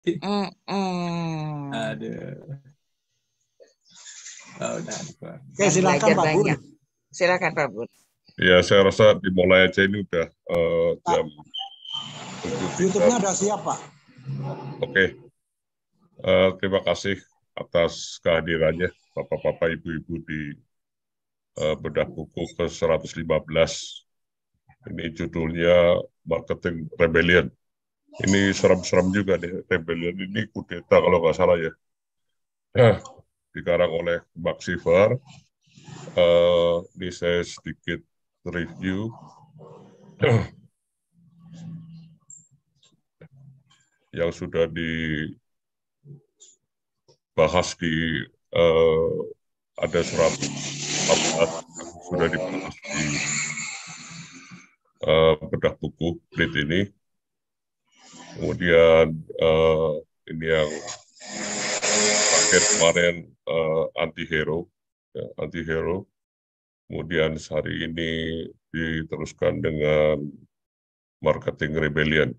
Mm-mm. Aduh, oh, udah. Oke, Dan silakan belajar Pak Bun. banyak. Silakan Pak Bun. Ya, saya rasa dimulai aja ini udah Pak, jam 7.3. YouTube-nya udah siap, Pak. Oke, terima kasih atas kehadirannya Bapak-Bapak, Ibu-Ibu di bedah buku ke-115. Ini judulnya Marketing Rebellion. Ini serem-serem juga nih, Rebellion ini kudeta kalau nggak salah ya. Dikarang oleh Max Siver. Ini saya sedikit review yang sudah dibahas di ada 114 yang sudah dibahas di bedah buku Blit ini. Kemudian ini yang terakhir kemarin anti-hero, ya, anti-hero. Kemudian hari ini diteruskan dengan marketing rebellion.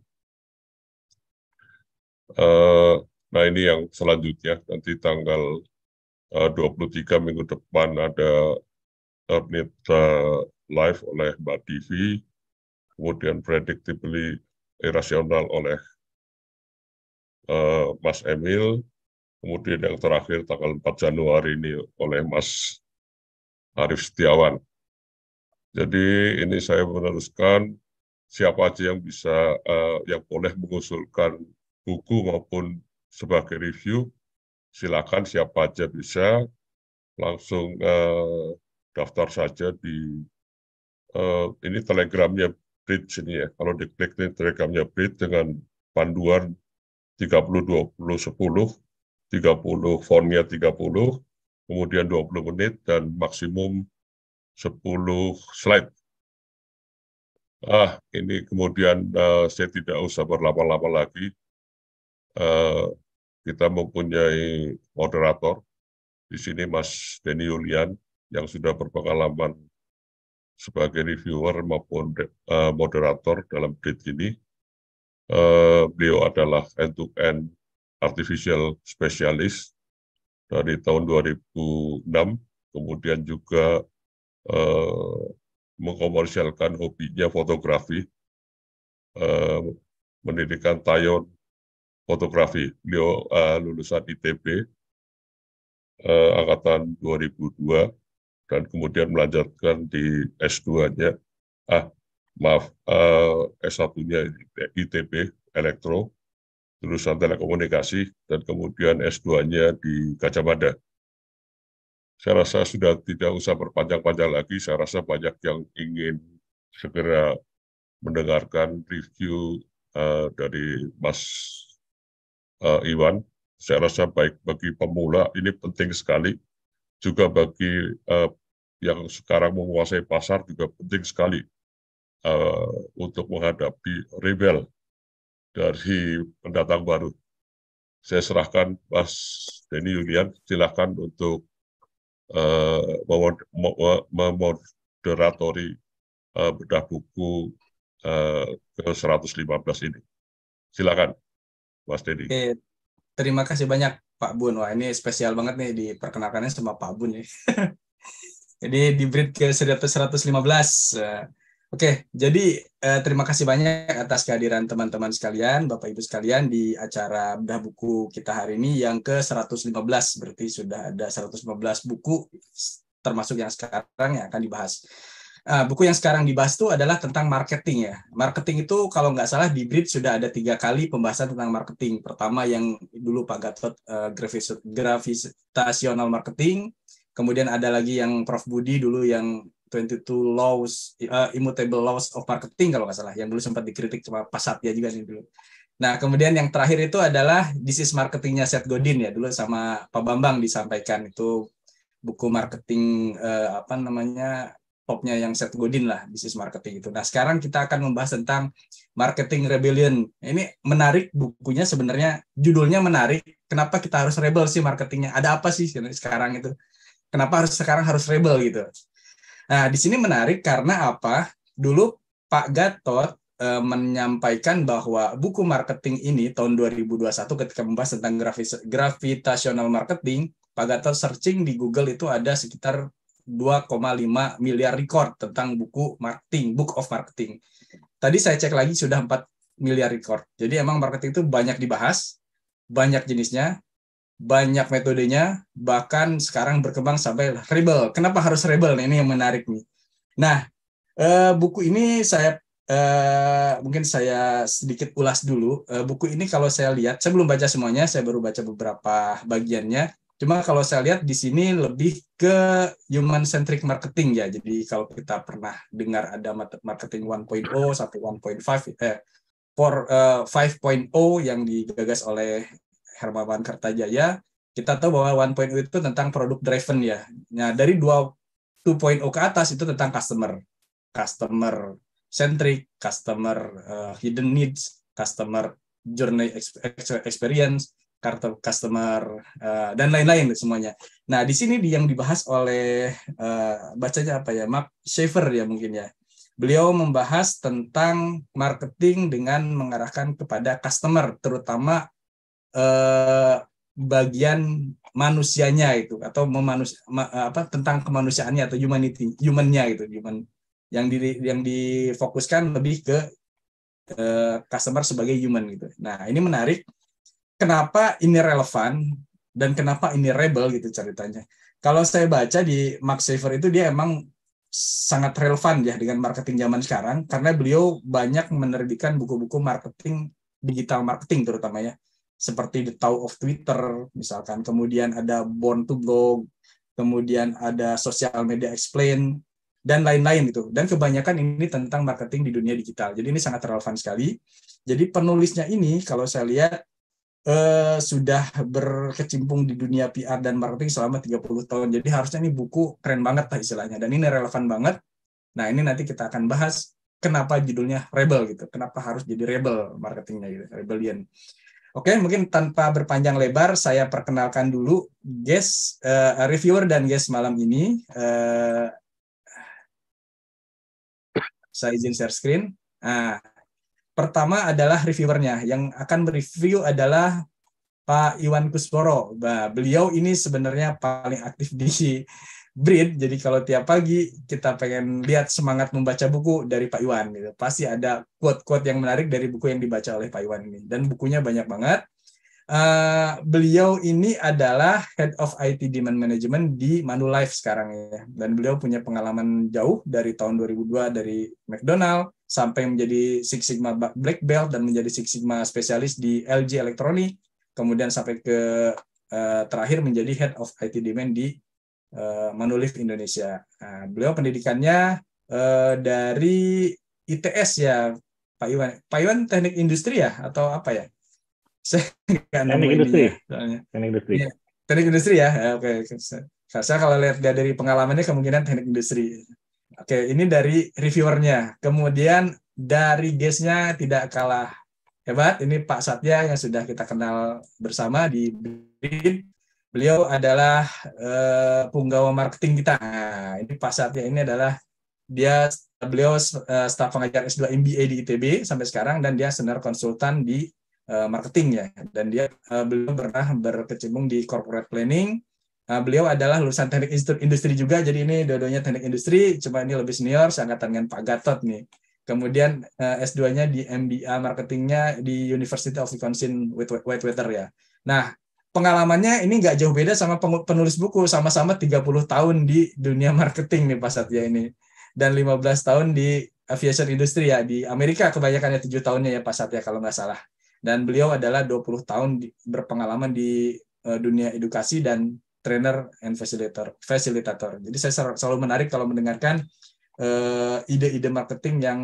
Nah ini yang selanjutnya, nanti tanggal 23 minggu depan ada Meet Live oleh Mbak Divi, kemudian Predictably Irrational oleh Mas Emil, kemudian yang terakhir tanggal 4 Januari ini oleh Mas Arif Setiawan. Jadi ini saya meneruskan siapa aja yang bisa, yang boleh mengusulkan buku maupun sebagai review, silakan siapa aja bisa langsung daftar saja di ini telegramnya Bridge ini ya. Kalau diklik nih telegramnya Bridge dengan panduan 30-20-10, 30 fontnya 30, kemudian 20 menit dan maksimum 10 slide. Ini kemudian saya tidak usah berlama-lama lagi. Kita mempunyai moderator. Di sini Mas Denny Yulian yang sudah berpengalaman sebagai reviewer maupun moderator dalam Brit ini. Beliau adalah end-to-end artificial specialist dari tahun 2006, kemudian juga mengkomersialkan hobinya fotografi, mendirikan Tayon Fotografi. Beliau lulusan ITB angkatan 2002 dan kemudian melanjutkan di S2-nya, S1-nya ITB Elektro, lulusan telekomunikasi, dan kemudian S2-nya di Gajah Mada. Saya rasa sudah tidak usah berpanjang-panjang lagi, saya rasa banyak yang ingin segera mendengarkan review dari Mas Iwan. Saya rasa baik bagi pemula, ini penting sekali, juga bagi yang sekarang menguasai pasar juga penting sekali untuk menghadapi rebel dari pendatang baru. Saya serahkan Mas Denny Yulian, silakan untuk memoderatori bedah buku ke-115 ini. Silakan, Mas Denny. Oke, terima kasih banyak Pak Bun. Wah, ini spesial banget nih diperkenalkannya sama Pak Bun ya. Jadi di breed ke 115. Oke, jadi terima kasih banyak atas kehadiran teman-teman sekalian, Bapak Ibu sekalian di acara bedah buku kita hari ini yang ke-115. Berarti sudah ada 115 buku termasuk yang sekarang yang akan dibahas. Buku yang sekarang dibahas itu adalah tentang marketing ya. Marketing itu kalau nggak salah di Brit sudah ada 3 kali pembahasan tentang marketing. Pertama yang dulu Pak Gatot gravitational marketing. Kemudian ada lagi yang Prof Budi dulu yang 22 laws, immutable laws of marketing kalau nggak salah. Yang dulu sempat dikritik sama Pak Satya juga nih dulu. Nah, kemudian yang terakhir itu adalah This is Marketingnya Seth Godin ya, dulu sama Pak Bambang disampaikan. Itu buku marketing apa namanya topnya yang Seth Godin lah, bisnis marketing itu. Nah, sekarang kita akan membahas tentang marketing rebellion. Ini menarik bukunya sebenarnya, judulnya menarik. Kenapa kita harus rebel sih marketingnya? Ada apa sih sekarang itu? Kenapa sekarang harus rebel gitu? Nah, di sini menarik karena apa? Dulu Pak Gatot menyampaikan bahwa buku marketing ini tahun 2021 ketika membahas tentang gravitational marketing, Pak Gatot searching di Google itu ada sekitar 2,5 miliar record tentang buku marketing, book of marketing. Tadi saya cek lagi sudah 4 miliar record. Jadi emang marketing itu banyak dibahas, banyak jenisnya, banyak metodenya, bahkan sekarang berkembang sampai rebel. Kenapa harus rebel? Nah, ini yang menarik nih. Nah, buku ini mungkin saya sedikit ulas dulu. Buku ini kalau saya lihat, saya belum baca semuanya, saya baru baca beberapa bagiannya. Cuma kalau saya lihat di sini lebih ke human centric marketing ya. Jadi kalau kita pernah dengar ada marketing 1.0 sampai 5.0 yang digagas oleh Hermawan Kertajaya, kita tahu bahwa 1.0 itu tentang product driven ya. Nah, dari 2.0 ke atas itu tentang customer centric, customer hidden needs, customer journey experience, customer dan lain-lain semuanya. Nah, di sini yang dibahas oleh bacanya apa ya, Mark Schaefer ya mungkin ya. Beliau membahas tentang marketing dengan mengarahkan kepada customer, terutama bagian manusianya itu atau tentang kemanusiaannya atau humannya gitu, yang difokuskan lebih ke customer sebagai human gitu. Nah, ini menarik. Kenapa ini relevan dan kenapa ini rebel gitu ceritanya. Kalau saya baca di Mark Schaefer itu dia emang sangat relevan ya dengan marketing zaman sekarang karena beliau banyak menerbitkan buku-buku marketing, digital marketing terutama ya. Seperti The Tao of Twitter misalkan, kemudian ada Born to Blog, kemudian ada Social Media Explain dan lain-lain gitu. Dan kebanyakan ini tentang marketing di dunia digital. Jadi ini sangat relevan sekali. Jadi penulisnya ini kalau saya lihat sudah berkecimpung di dunia PR dan marketing selama 30 tahun. Jadi harusnya ini buku keren banget lah istilahnya. Dan ini relevan banget. Nah, ini nanti kita akan bahas kenapa judulnya Rebel gitu. Kenapa harus jadi rebel marketingnya gitu, rebellion. Oke, mungkin tanpa berpanjang lebar saya perkenalkan dulu guest reviewer dan guest malam ini. Saya izin share screen. Nah, pertama adalah reviewernya. Yang akan mereview adalah Pak Iwan Kusporo. Nah, beliau ini sebenarnya paling aktif di Breed. Jadi kalau tiap pagi kita pengen lihat semangat membaca buku dari Pak Iwan, gitu. Pasti ada quote-quote yang menarik dari buku yang dibaca oleh Pak Iwan ini. Dan bukunya banyak banget. Beliau ini adalah Head of IT Demand Management di Manulife sekarang ya. Dan beliau punya pengalaman jauh dari tahun 2002 dari McDonald sampai menjadi Six Sigma Black Belt dan menjadi Six Sigma spesialis di LG Electronics, kemudian sampai ke terakhir menjadi Head of IT Demand di Manulife Indonesia. Nah, beliau pendidikannya dari ITS ya, Pak Iwan. Pak Iwan teknik industri ya atau apa ya? Teknik industri. Teknik industri. Ya, teknik industri ya. Oke. Saya kalau lihat dari pengalamannya kemungkinan teknik industri. Oke, ini dari reviewernya. Kemudian dari guest-nya tidak kalah hebat. Ini Pak Satya yang sudah kita kenal bersama di Breed. Beliau adalah punggawa marketing kita. Nah, ini Pak Satya ini adalah beliau staf pengajar S2 MBA di ITB sampai sekarang dan dia senior konsultan di marketing ya, dan beliau pernah berkecimpung di corporate planning. Beliau adalah lulusan teknik industri juga, jadi ini dua-duanya teknik industri, cuma ini lebih senior, seangkatan dengan Pak Gatot nih. Kemudian S2-nya di MBA marketingnya di University of Wisconsin Whitewater ya. Nah, pengalamannya ini nggak jauh beda sama penulis buku, sama-sama 30 tahun di dunia marketing nih Pak Satya ini, dan 15 tahun di aviation industry ya, di Amerika kebanyakannya 7 tahunnya ya Pak Satya kalau nggak salah. Dan beliau adalah 20 tahun berpengalaman di dunia edukasi dan trainer and facilitator. Jadi saya selalu menarik kalau mendengarkan ide-ide marketing yang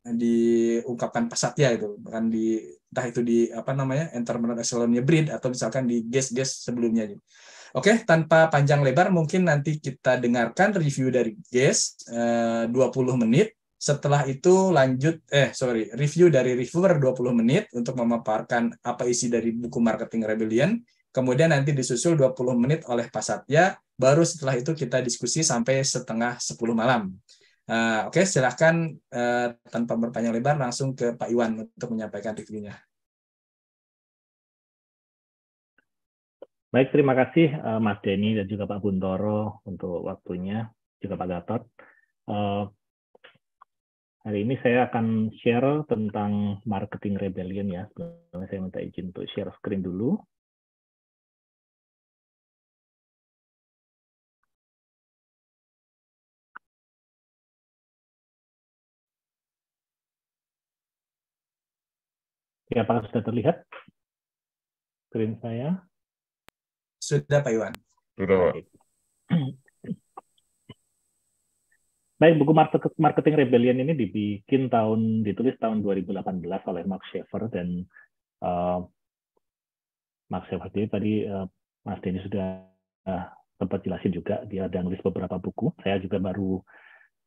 diungkapkan Pak Satya itu, bahkan entah itu di Entrepreneur Excellence-nya Breed atau misalkan di guest-guest sebelumnya. Oke, tanpa panjang lebar mungkin nanti kita dengarkan review dari guest 20 menit. Setelah itu review dari reviewer 20 menit untuk memaparkan apa isi dari buku Marketing Rebellion. Kemudian nanti disusul 20 menit oleh Pak Satya. Baru setelah itu kita diskusi sampai setengah 10 malam. Oke, silakan tanpa berpanjang lebar langsung ke Pak Iwan untuk menyampaikan reviewnya. Baik, terima kasih Mas Denny dan juga Pak Buntoro untuk waktunya, juga Pak Gatot. Hari ini saya akan share tentang marketing rebellion ya. Sebelumnya saya minta izin untuk share screen dulu. Ya, apakah sudah terlihat screen saya? Sudah, Pak Iwan. Sudah, Pak. Baik, buku Marketing Rebellion ini ditulis tahun 2018 oleh Mark Schaefer, dan Mark Schaefer tadi Mas Denny sudah sempat jelasin juga, dia ada nulis beberapa buku. Saya juga baru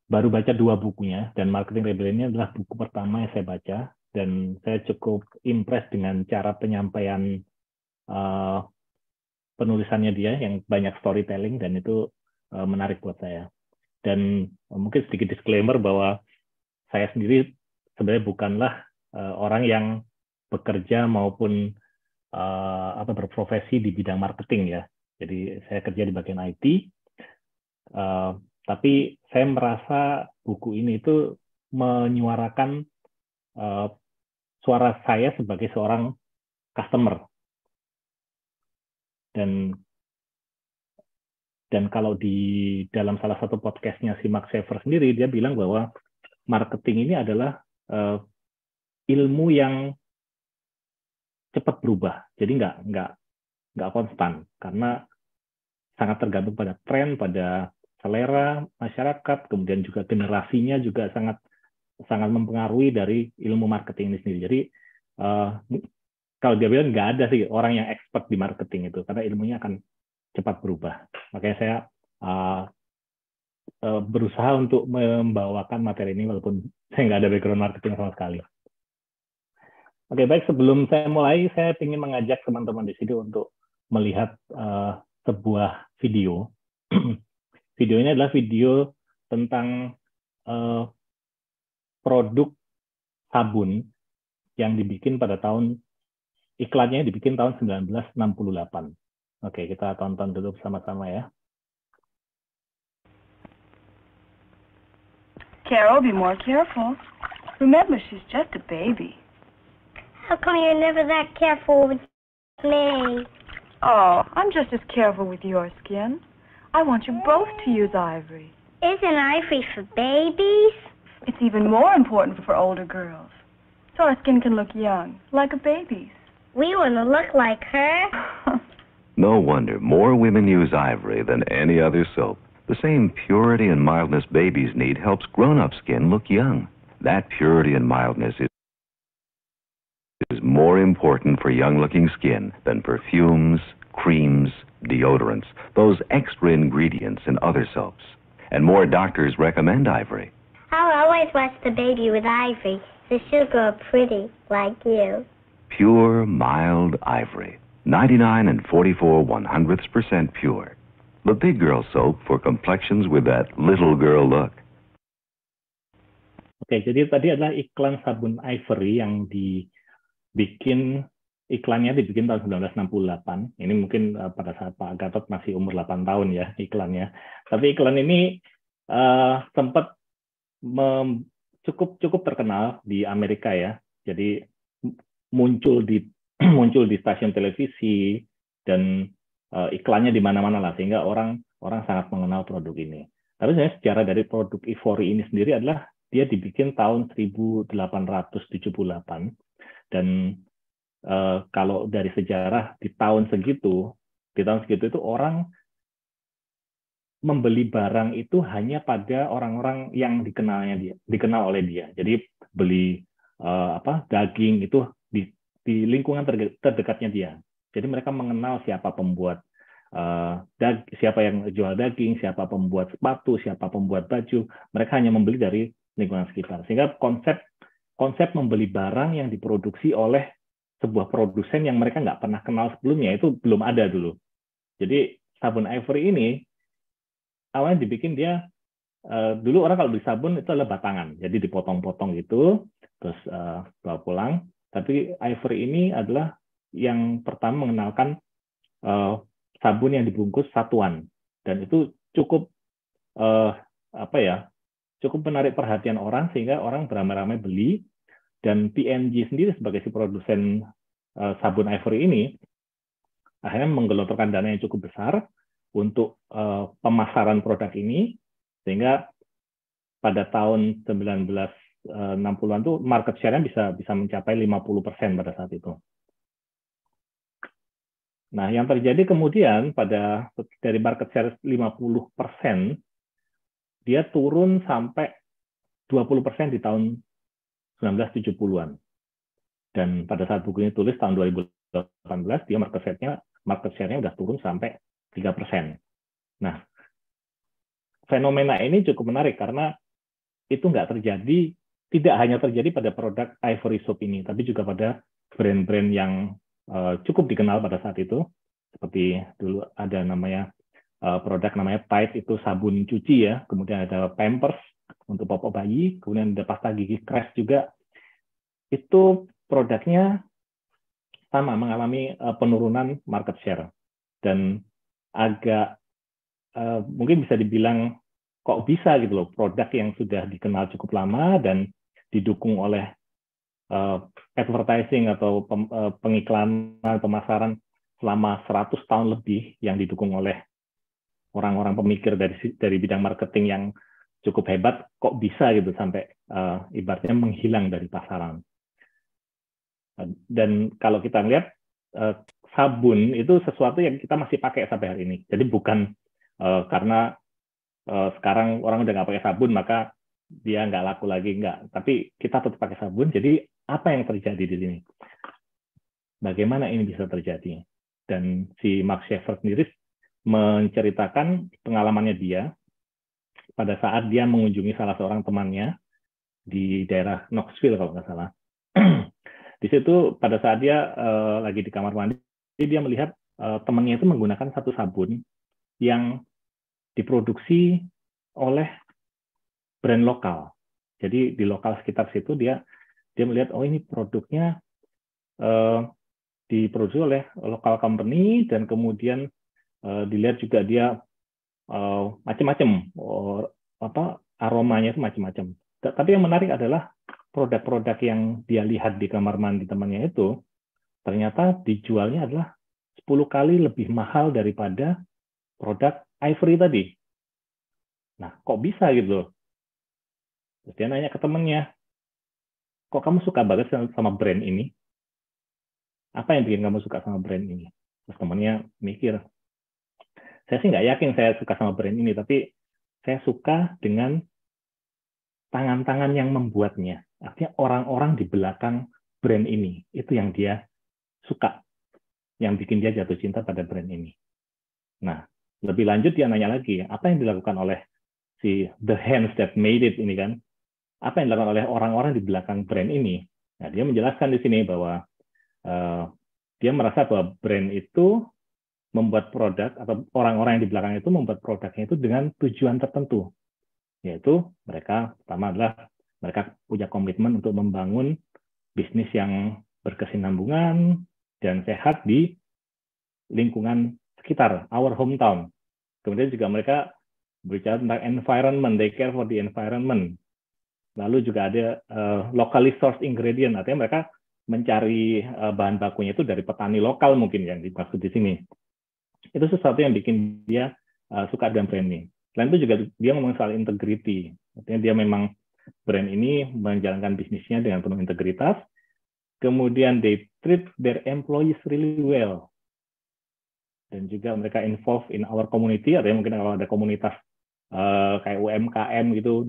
baca 2 bukunya, dan Marketing Rebellion ini adalah buku pertama yang saya baca, dan saya cukup impress dengan cara penyampaian penulisannya dia yang banyak storytelling, dan itu menarik buat saya. Dan mungkin sedikit disclaimer bahwa saya sendiri sebenarnya bukanlah orang yang bekerja maupun berprofesi di bidang marketing ya. Jadi saya kerja di bagian IT, tapi saya merasa buku ini itu menyuarakan suara saya sebagai seorang customer. Dan kalau di dalam salah satu podcastnya si Mark Schaefer sendiri, dia bilang bahwa marketing ini adalah ilmu yang cepat berubah. Jadi nggak konstan, karena sangat tergantung pada tren, pada selera masyarakat, kemudian juga generasinya juga sangat mempengaruhi dari ilmu marketing ini sendiri. Jadi kalau dia bilang nggak ada sih orang yang expert di marketing itu, karena ilmunya akan cepat berubah. Makanya saya berusaha untuk membawakan materi ini walaupun saya nggak ada background marketing sama sekali. Oke, baik, sebelum saya mulai, saya ingin mengajak teman-teman di sini untuk melihat sebuah video. Video ini adalah video tentang produk sabun yang dibikin pada iklannya dibikin tahun 1968. Oke, kita tonton dulu bersama-sama ya. Carol, be more careful. Remember, she's just a baby. How come you're never that careful with me? Oh, I'm just as careful with your skin. I want you both to use ivory. Isn't ivory for babies? It's even more important for older girls. So our skin can look young, like a baby's. We want to look like her. No wonder more women use ivory than any other soap. The same purity and mildness babies need helps grown-up skin look young. That purity and mildness is more important for young-looking skin than perfumes, creams, deodorants, those extra ingredients in other soaps. And more doctors recommend ivory. I'll always watch the baby with ivory, so she'll grow pretty like you. Pure, mild ivory. 99 and 44 100% pure. The big girl soap for complexions with that little girl look. Oke, jadi tadi adalah iklan sabun Ivory yang iklannya dibikin tahun 1968. Ini mungkin pada saat Pak Gatot masih umur 8 tahun ya iklannya. Tapi iklan ini sempat cukup terkenal di Amerika ya. Jadi muncul di stasiun televisi dan iklannya di mana-mana lah, sehingga orang sangat mengenal produk ini. Tapi sebenarnya sejarah dari produk Ivory ini sendiri adalah dia dibikin tahun 1878, dan kalau dari sejarah di tahun segitu itu orang membeli barang itu hanya pada orang-orang yang dikenal oleh dia. Jadi beli daging itu di lingkungan terdekatnya dia. Jadi mereka mengenal siapa pembuat siapa yang jual daging, siapa pembuat sepatu, siapa pembuat baju. Mereka hanya membeli dari lingkungan sekitar. Sehingga konsep membeli barang yang diproduksi oleh sebuah produsen yang mereka nggak pernah kenal sebelumnya itu belum ada dulu. Jadi sabun Ivory ini awalnya dibikin dia dulu orang kalau beli sabun itu adalah batangan, jadi dipotong-potong gitu, terus bawa pulang. Tapi Ivory ini adalah yang pertama mengenalkan sabun yang dibungkus satuan, dan itu cukup cukup menarik perhatian orang sehingga orang beramai-ramai beli. Dan P&G sendiri sebagai si produsen sabun Ivory ini akhirnya menggelontorkan dana yang cukup besar untuk pemasaran produk ini, sehingga pada tahun 1960-an tuh market share-nya bisa mencapai 50% pada saat itu. Nah, yang terjadi kemudian dari market share 50%, dia turun sampai 20% di tahun 1970-an. Dan pada saat buku ini tulis tahun 2018, dia market share-nya udah turun sampai 3%. Nah, fenomena ini cukup menarik karena itu tidak hanya terjadi pada produk Ivory Soap ini, tapi juga pada brand-brand yang cukup dikenal pada saat itu. Seperti dulu ada produk namanya Tide, itu sabun cuci ya, kemudian ada Pampers untuk popok bayi, kemudian ada pasta gigi Crest juga. Itu produknya sama mengalami penurunan market share, dan agak mungkin bisa dibilang kok bisa gitu loh, produk yang sudah dikenal cukup lama dan didukung oleh advertising atau pengiklanan, pemasaran selama 100 tahun lebih yang didukung oleh orang-orang pemikir dari bidang marketing yang cukup hebat, kok bisa gitu sampai ibaratnya menghilang dari pasaran. Dan kalau kita lihat sabun itu sesuatu yang kita masih pakai sampai hari ini. Jadi bukan karena sekarang orang udah nggak pakai sabun maka dia nggak laku lagi, nggak. Tapi kita tetap pakai sabun. Jadi apa yang terjadi di sini? Bagaimana ini bisa terjadi? Dan si Mark Schaefer sendiri menceritakan pengalamannya dia pada saat dia mengunjungi salah seorang temannya di daerah Knoxville kalau nggak salah. Di situ pada saat dia lagi di kamar mandi, dia melihat temannya itu menggunakan satu sabun yang diproduksi oleh brand lokal. Jadi di lokal sekitar situ dia melihat, oh ini produknya diproduksi oleh lokal company, dan kemudian dilihat juga dia macam-macam, aromanya itu macam-macam. Tapi yang menarik adalah produk-produk yang dia lihat di kamar mandi temannya itu ternyata dijualnya adalah 10 kali lebih mahal daripada produk Ivory tadi. Nah, kok bisa gitu? Terus dia nanya ke temannya, kok kamu suka banget sama brand ini? Apa yang bikin kamu suka sama brand ini? Terus temannya mikir, saya sih nggak yakin saya suka sama brand ini, tapi saya suka dengan tangan-tangan yang membuatnya. Artinya orang-orang di belakang brand ini, itu yang dia suka, yang bikin dia jatuh cinta pada brand ini. Nah, lebih lanjut dia nanya lagi, apa yang dilakukan oleh si the hands that made it ini kan? Apa yang dilakukan oleh orang-orang di belakang brand ini? Nah, dia menjelaskan di sini bahwa dia merasa bahwa brand itu membuat produk, atau orang-orang yang di belakang itu membuat produknya itu dengan tujuan tertentu. Yaitu pertama adalah mereka punya komitmen untuk membangun bisnis yang berkesinambungan dan sehat di lingkungan sekitar, our hometown. Kemudian juga mereka berbicara tentang environment, they care for the environment. Lalu juga ada locally sourced ingredient, artinya mereka mencari bahan bakunya itu dari petani lokal mungkin yang dimaksud di sini. Itu sesuatu yang bikin dia suka dengan brand ini. Selain itu juga dia ngomong soal integrity. Artinya dia memang brand ini menjalankan bisnisnya dengan penuh integritas. Kemudian they treat their employees really well. Dan juga mereka involved in our community, artinya mungkin kalau ada komunitas kayak UMKM gitu,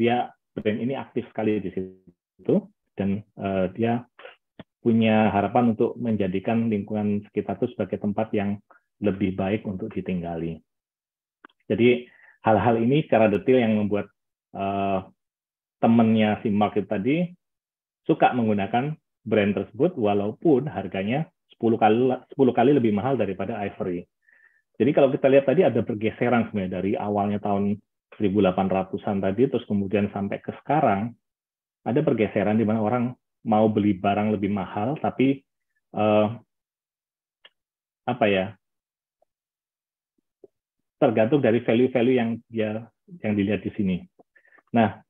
brand ini aktif sekali di situ. Dan dia punya harapan untuk menjadikan lingkungan sekitar itu sebagai tempat yang lebih baik untuk ditinggali. Jadi hal-hal ini secara detail yang membuat temannya si Mark tadi suka menggunakan brand tersebut walaupun harganya 10 kali lebih mahal daripada Ivory. Jadi kalau kita lihat tadi ada pergeseran sebenarnya dari awalnya tahun 1800-an tadi, terus kemudian sampai ke sekarang, ada pergeseran di mana orang mau beli barang lebih mahal, tapi tergantung dari value-value yang dilihat di sini. Nah,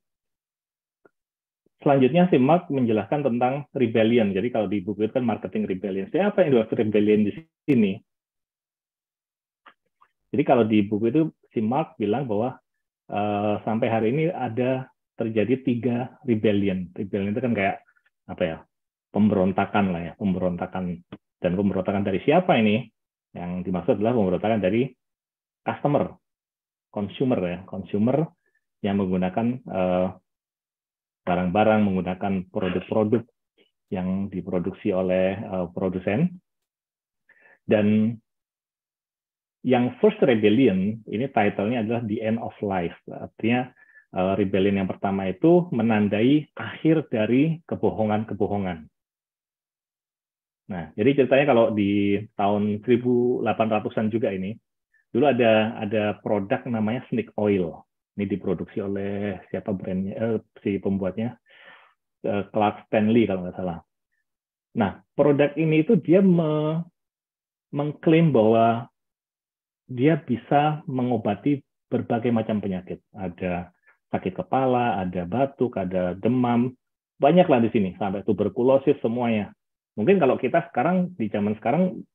selanjutnya si Mark menjelaskan tentang rebellion. Jadi kalau di buku itu kan marketing rebellion. Jadi apa yang dimaksud rebellion di sini? Jadi kalau di buku itu si Mark bilang bahwa sampai hari ini ada terjadi 3 rebellion. Rebellion itu kan kayak pemberontakan lah ya, pemberontakan. Dan pemberontakan dari siapa ini? Yang dimaksud adalah pemberontakan dari customer, consumer yang menggunakan barang-barang, menggunakan produk-produk yang diproduksi oleh produsen. Dan yang first rebellion, ini title-nya adalah The End of Life. Artinya rebellion yang pertama itu menandai akhir dari kebohongan-kebohongan. Nah, jadi ceritanya kalau di tahun 1800-an juga ini, dulu ada produk namanya snake oil. Ini diproduksi oleh siapa brandnya, si pembuatnya, Clark Stanley kalau nggak salah. Nah, produk ini itu dia mengklaim bahwa dia bisa mengobati berbagai macam penyakit. Ada sakit kepala, ada batuk, ada demam, banyaklah di sini, sampai tuberkulosis semuanya. Mungkin kalau kita sekarang, di zaman sekarang,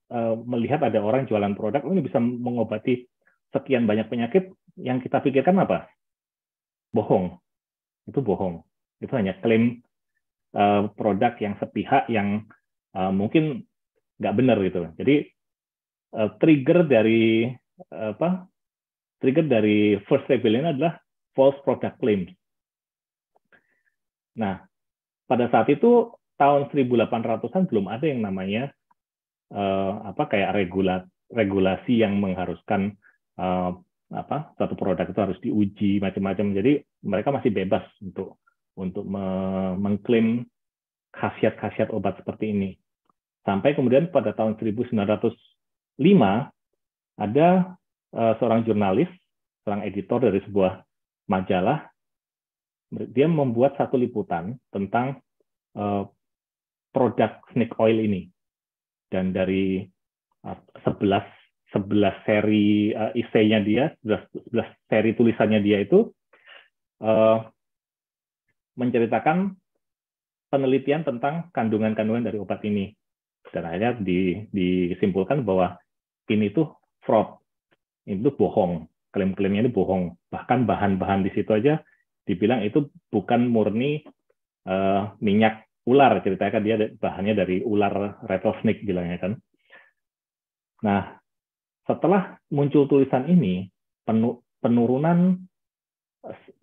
melihat ada orang jualan produk, ini bisa mengobati sekian banyak penyakit, yang kita pikirkan apa? Bohong. Itu bohong. Itu hanya klaim produk yang sepihak, yang mungkin nggak benar gitu. Jadi trigger dari first rebellion adalah false product claims. Nah, pada saat itu tahun 1800-an belum ada yang namanya kayak regulasi yang mengharuskan satu produk itu harus diuji macam-macam. Jadi mereka masih bebas untuk mengklaim khasiat-khasiat obat seperti ini. Sampai kemudian pada tahun 1905 ada seorang jurnalis, seorang editor dari sebuah majalah, dia membuat satu liputan tentang produk snake oil ini. Dan dari 11 seri essay-nya dia, 11 seri tulisannya dia itu menceritakan penelitian tentang kandungan-kandungan dari obat ini. Dan akhirnya disimpulkan bahwa ini tuh fraud, itu bohong, klaim-klaimnya itu bohong. Bahkan bahan-bahan di situ aja dibilang itu bukan murni minyak ular, ceritanya kan dia bahannya dari ular rattlesnake bilangnya kan. Nah, setelah muncul tulisan ini, penurunan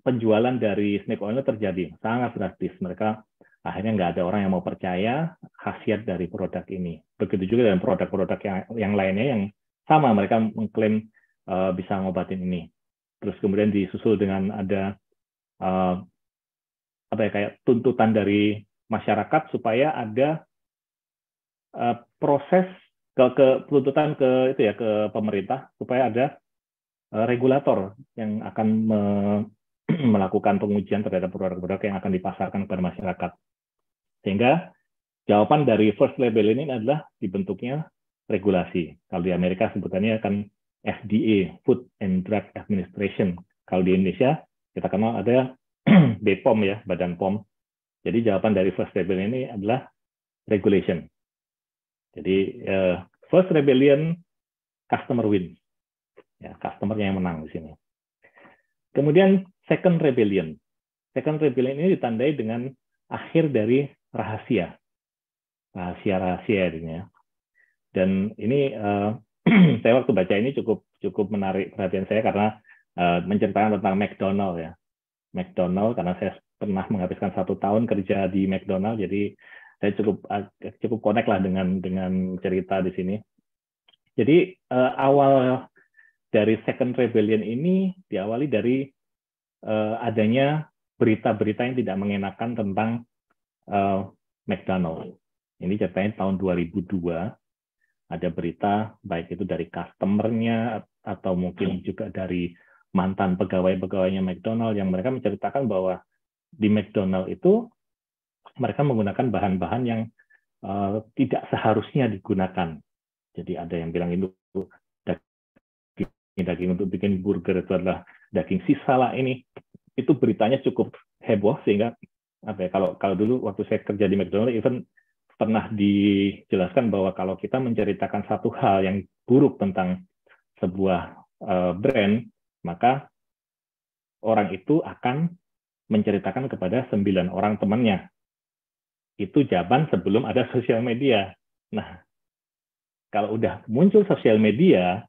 penjualan dari snake oil terjadi sangat drastis. Mereka akhirnya nggak ada orang yang mau percaya khasiat dari produk ini. Begitu juga dengan produk-produk yang lainnya yang sama, mereka mengklaim bisa ngobatin ini. Terus kemudian disusul dengan ada kayak tuntutan dari masyarakat supaya ada proses tuntutan ke pemerintah supaya ada regulator yang akan melakukan pengujian terhadap produk-produk yang akan dipasarkan kepada masyarakat. Sehingga jawaban dari first rebellion ini adalah dibentuknya regulasi. Kalau di Amerika sebutannya kan FDA, Food and Drug Administration. Kalau di Indonesia kita kenal ada BPOM ya, Badan POM. Jadi jawaban dari first rebellion ini adalah regulation. Jadi first rebellion, customer win. Ya, customer-nya yang menang di sini. Kemudian second rebellion. Second rebellion ini ditandai dengan akhir dari rahasia. Rahasia-rahasia ini ya. Dan ini saya waktu baca ini cukup menarik perhatian saya karena menceritakan tentang McDonald ya. McDonald, karena saya pernah menghabiskan 1 tahun kerja di McDonald, jadi saya cukup connect lah dengan cerita di sini. Jadi awal dari second rebellion ini diawali dari adanya berita-berita yang tidak mengenakan tentang McDonald. Ini ceritanya tahun 2002 ada berita baik itu dari customer-nya atau mungkin juga dari mantan pegawai-pegawainya McDonald yang mereka menceritakan bahwa di McDonald itu mereka menggunakan bahan-bahan yang tidak seharusnya digunakan. Jadi ada yang bilang itu daging untuk bikin burger itu adalah daging sisa lah ini. Itu beritanya cukup heboh sehingga kalau dulu waktu saya kerja di McDonald even pernah dijelaskan bahwa kalau kita menceritakan satu hal yang buruk tentang sebuah brand, maka orang itu akan menceritakan kepada 9 orang temannya. Itu zaman sebelum ada sosial media. Nah, kalau udah muncul sosial media,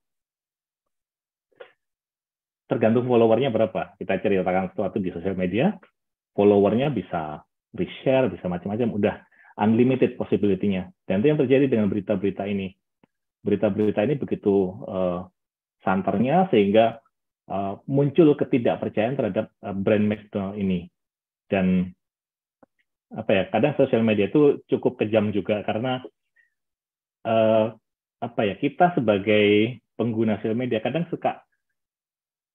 tergantung followernya berapa. Kita ceritakan sesuatu di sosial media, followernya bisa reshare, bisa macam-macam, udah unlimited possibility-nya. Dan itu yang terjadi dengan berita-berita ini. Berita-berita ini begitu santernya sehingga muncul ketidakpercayaan terhadap brand McDonald ini. Dan kadang sosial media itu cukup kejam juga karena kita sebagai pengguna sosial media kadang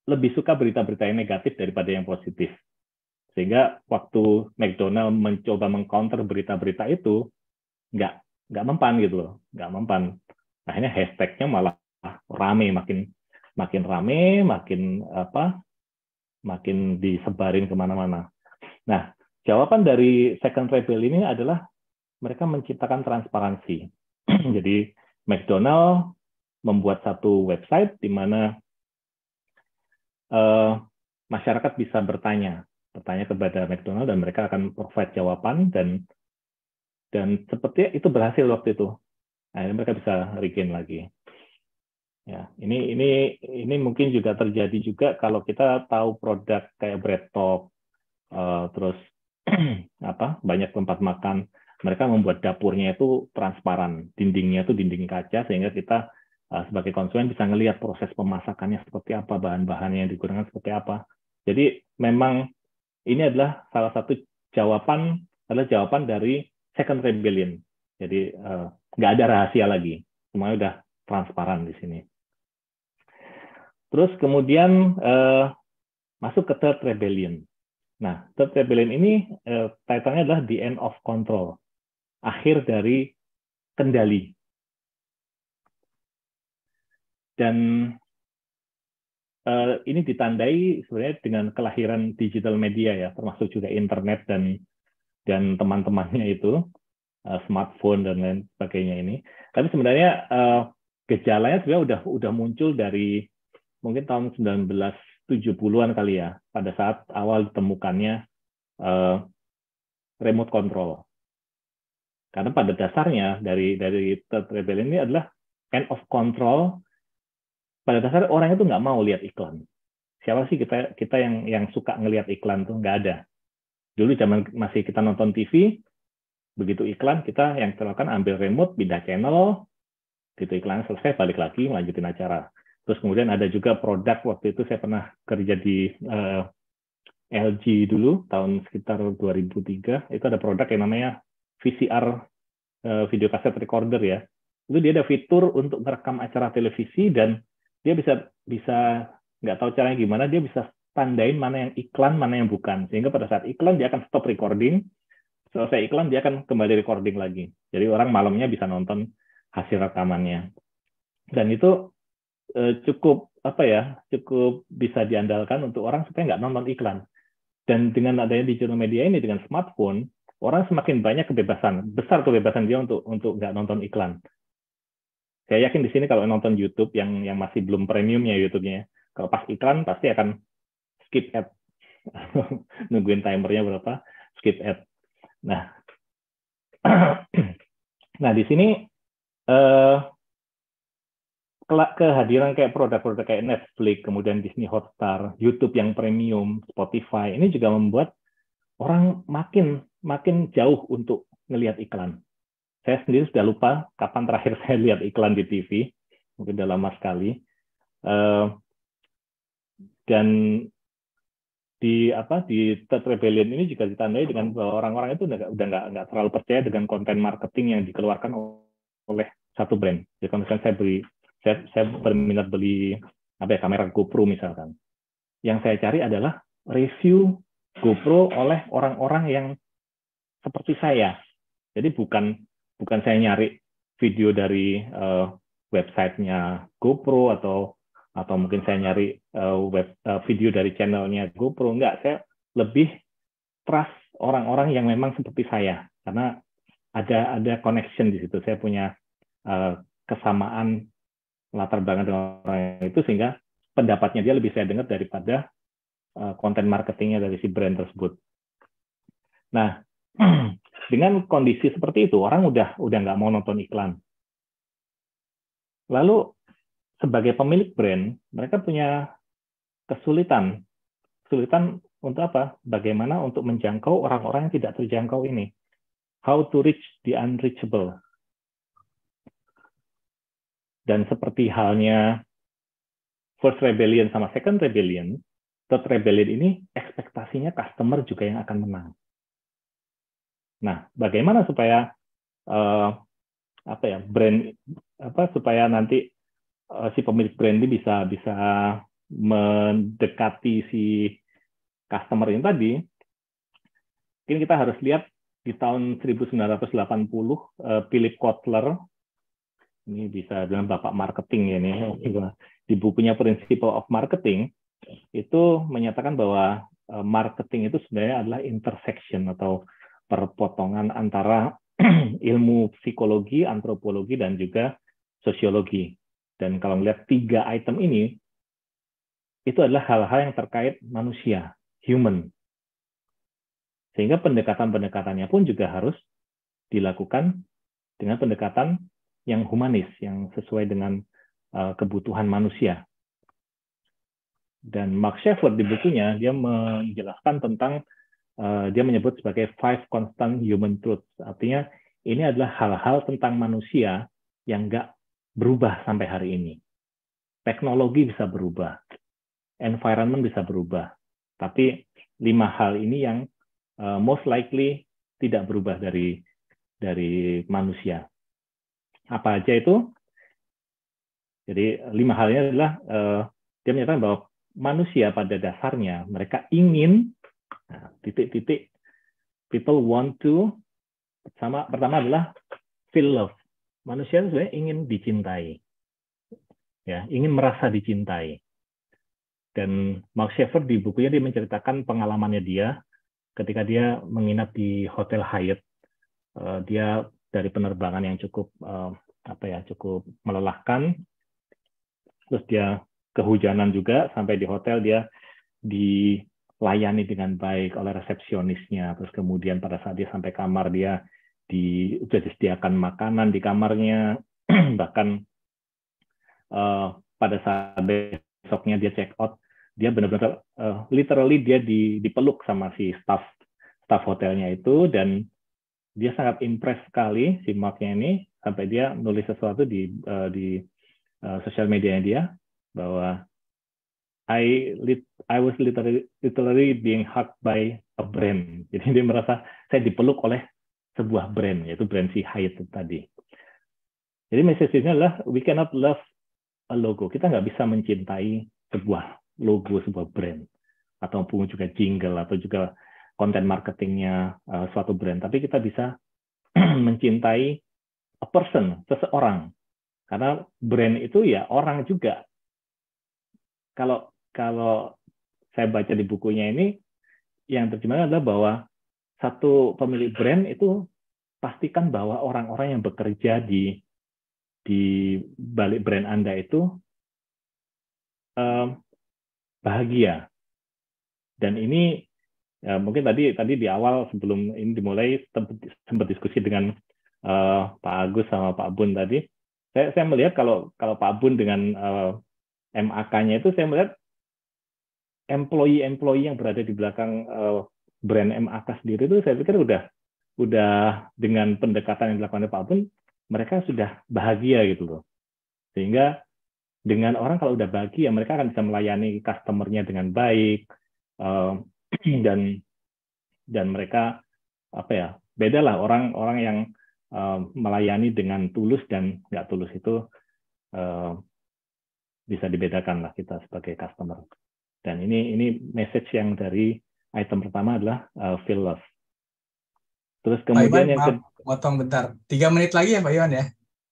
lebih suka berita-berita yang negatif daripada yang positif. Sehingga waktu McDonald mencoba mengcounter berita-berita itu nggak mempan gitu loh, nggak mempan. Akhirnya hashtag-nya malah rame, makin rame, makin disebarin kemana-mana. Nah, jawaban dari Second Rebel ini adalah mereka menciptakan transparansi. Jadi McDonald membuat satu website di mana masyarakat bisa bertanya kepada McDonald dan mereka akan provide jawaban dan sepertinya itu berhasil waktu itu. Akhirnya mereka bisa regain lagi. Ya, ini mungkin juga terjadi juga kalau kita tahu produk kayak BreadTalk, terus banyak tempat makan, mereka membuat dapurnya itu transparan, dindingnya itu dinding kaca sehingga kita sebagai konsumen bisa ngelihat proses pemasakannya seperti apa, bahan-bahannya yang digunakan seperti apa. Jadi memang ini adalah salah satu jawaban dari Second Rebellion. Jadi nggak ada rahasia lagi, semuanya udah transparan di sini. Terus kemudian masuk ke Third Rebellion. Nah, Third Rebellion ini title-nya adalah The End of Control, akhir dari kendali. Dan ini ditandai sebenarnya dengan kelahiran digital media ya, termasuk juga internet dan teman-temannya itu, smartphone dan lain sebagainya ini. Tapi sebenarnya gejalanya sebenarnya udah muncul dari mungkin tahun 1970-an kali ya, pada saat awal ditemukannya remote control. Karena pada dasarnya dari Third Rebellion ini adalah end of control. Pada dasarnya orang itu nggak mau lihat iklan. Siapa sih kita yang suka ngelihat iklan tuh? Nggak ada. Dulu zaman masih kita nonton TV, begitu iklan kita yang terlakukan ambil remote, pindah channel, gitu iklan selesai balik lagi melanjutin acara. Terus kemudian ada juga produk waktu itu saya pernah kerja di LG dulu tahun sekitar 2003 itu ada produk yang namanya VCR video cassette recorder ya. Itu dia ada fitur untuk merekam acara televisi dan dia bisa nggak tahu caranya gimana, dia bisa tandain mana yang iklan, mana yang bukan. Sehingga pada saat iklan dia akan stop recording, selesai iklan dia akan kembali recording lagi. Jadi orang malamnya bisa nonton hasil rekamannya. Dan itu cukup bisa diandalkan untuk orang supaya nggak nonton iklan. Dan dengan adanya digital media ini, dengan smartphone, orang semakin banyak besar kebebasan dia untuk nggak nonton iklan. Saya yakin di sini kalau nonton YouTube yang masih belum premium ya YouTube-nya, kalau pas iklan pasti akan skip ad, nungguin timernya berapa, skip ad. Nah, di sini kehadiran kayak produk-produk kayak Netflix, kemudian Disney Hotstar, YouTube yang premium, Spotify, ini juga membuat orang makin jauh untuk ngelihat iklan. Saya sendiri sudah lupa kapan terakhir saya lihat iklan di TV, mungkin udah lama sekali. Dan di Third Rebellion ini juga ditandai dengan bahwa orang-orang itu udah nggak terlalu percaya dengan konten marketing yang dikeluarkan oleh satu brand. Jadi kalau misalnya saya berminat beli kamera GoPro misalkan, yang saya cari adalah review GoPro oleh orang-orang yang seperti saya. Jadi bukan saya nyari video dari websitenya GoPro atau mungkin saya nyari video dari channelnya GoPro. Enggak, saya lebih trust orang-orang yang memang seperti saya, karena ada connection di situ. Saya punya kesamaan latar belakang dengan orang itu, sehingga pendapatnya dia lebih saya dengar daripada konten marketingnya dari si brand tersebut. Nah, dengan kondisi seperti itu, orang udah nggak mau nonton iklan. Lalu sebagai pemilik brand, mereka punya kesulitan untuk apa? Bagaimana untuk menjangkau orang-orang yang tidak terjangkau ini? How to reach the unreachable. Dan seperti halnya First Rebellion sama Second Rebellion, Third Rebellion ini ekspektasinya customer juga yang akan menang. Nah, bagaimana supaya supaya nanti si pemilik brand ini bisa mendekati si customer ini tadi? Mungkin kita harus lihat di tahun 1980, Philip Kotler, ini bisa dengan bapak marketing ya, ini di bukunya Principle of Marketing itu menyatakan bahwa marketing itu sebenarnya adalah intersection atau perpotongan antara ilmu psikologi, antropologi, dan juga sosiologi. Dan kalau melihat 3 item ini, itu adalah hal-hal yang terkait manusia, human. Sehingga pendekatan-pendekatannya pun juga harus dilakukan dengan pendekatan yang humanis, yang sesuai dengan kebutuhan manusia. Dan Mark Schaefer di bukunya, dia menjelaskan tentang, dia menyebut sebagai 5 constant human truths. Artinya ini adalah hal-hal tentang manusia yang nggak berubah sampai hari ini. Teknologi bisa berubah, environment bisa berubah, tapi 5 hal ini yang most likely tidak berubah dari manusia. Apa aja itu? Jadi 5 halnya adalah dia menyatakan bahwa manusia pada dasarnya mereka ingin people want to, pertama adalah feel love. Manusia itu sebenarnya ingin dicintai, ya, ingin merasa dicintai. Dan Mark Schaefer di bukunya dia menceritakan pengalamannya dia ketika dia menginap di Hotel Hyatt. Dia dari penerbangan yang cukup cukup melelahkan, terus dia kehujanan juga, sampai di hotel dia dilayani dengan baik oleh resepsionisnya. Terus kemudian pada saat dia sampai kamar, dia sudah disediakan makanan di kamarnya. Bahkan pada saat besoknya dia check out, dia benar-benar literally dia dipeluk sama si staff hotelnya itu, dan dia sangat impress sekali si Mark-nya ini, sampai dia nulis sesuatu di sosial medianya dia bahwa I was literally being hugged by a brand. Jadi dia merasa saya dipeluk oleh sebuah brand, yaitu brand si Hyatt tadi. Jadi message-nya adalah we cannot love a logo. Kita nggak bisa mencintai sebuah logo, sebuah brand, ataupun juga jingle atau juga konten marketingnya suatu brand. Tapi kita bisa mencintai a person, seseorang. Karena brand itu ya orang juga. Kalau saya baca di bukunya ini, yang terjemahkan adalah bahwa satu pemilik brand itu pastikan bahwa orang-orang yang bekerja di balik brand Anda itu bahagia. Dan ini mungkin tadi di awal sebelum ini dimulai sempat diskusi dengan Pak Agus sama Pak Bun tadi. Saya melihat kalau Pak Bun dengan MAK-nya itu, saya melihat employee yang berada di belakang brand MAK sendiri itu, saya pikir udah dengan pendekatan yang dilakukan oleh Pak Bun, mereka sudah bahagia gitu loh. Sehingga dengan orang kalau udah bahagia, mereka akan bisa melayani customer-nya dengan baik, dan mereka beda lah orang yang melayani dengan tulus dan nggak tulus itu bisa dibedakan lah kita sebagai customer. Dan ini message yang dari item pertama adalah feel love. Terus Pak Iwan, kemudian yang maaf, potong bentar. 3 menit lagi ya Pak Iwan ya?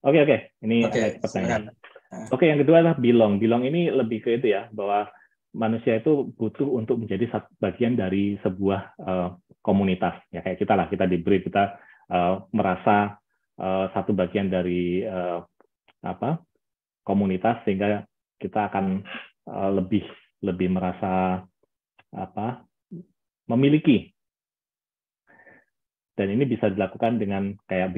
Oke. Ini Oke, ada pertanyaan. silakan. Oke, yang kedua adalah belong. Belong ini lebih ke itu ya, bahwa manusia itu butuh untuk menjadi bagian dari sebuah komunitas. Ya kayak kita lah, kita diberi, kita merasa satu bagian dari komunitas, sehingga kita akan lebih merasa memiliki. Dan ini bisa dilakukan dengan kayak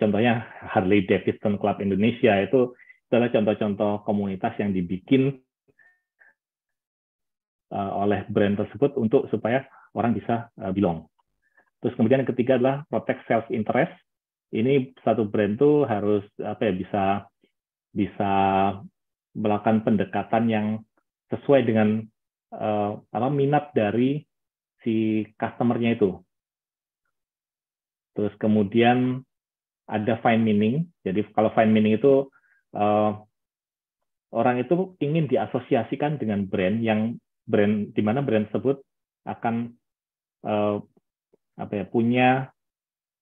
contohnya Harley Davidson Club Indonesia, itu adalah contoh-contoh komunitas yang dibikin oleh brand tersebut supaya orang bisa belong. Terus kemudian yang ketiga adalah protect self interest. Ini satu brand tuh harus bisa melakukan pendekatan yang sesuai dengan minat dari si customer-nya itu. Terus kemudian ada find meaning. Jadi kalau find meaning itu orang itu ingin diasosiasikan dengan brand di mana brand tersebut akan punya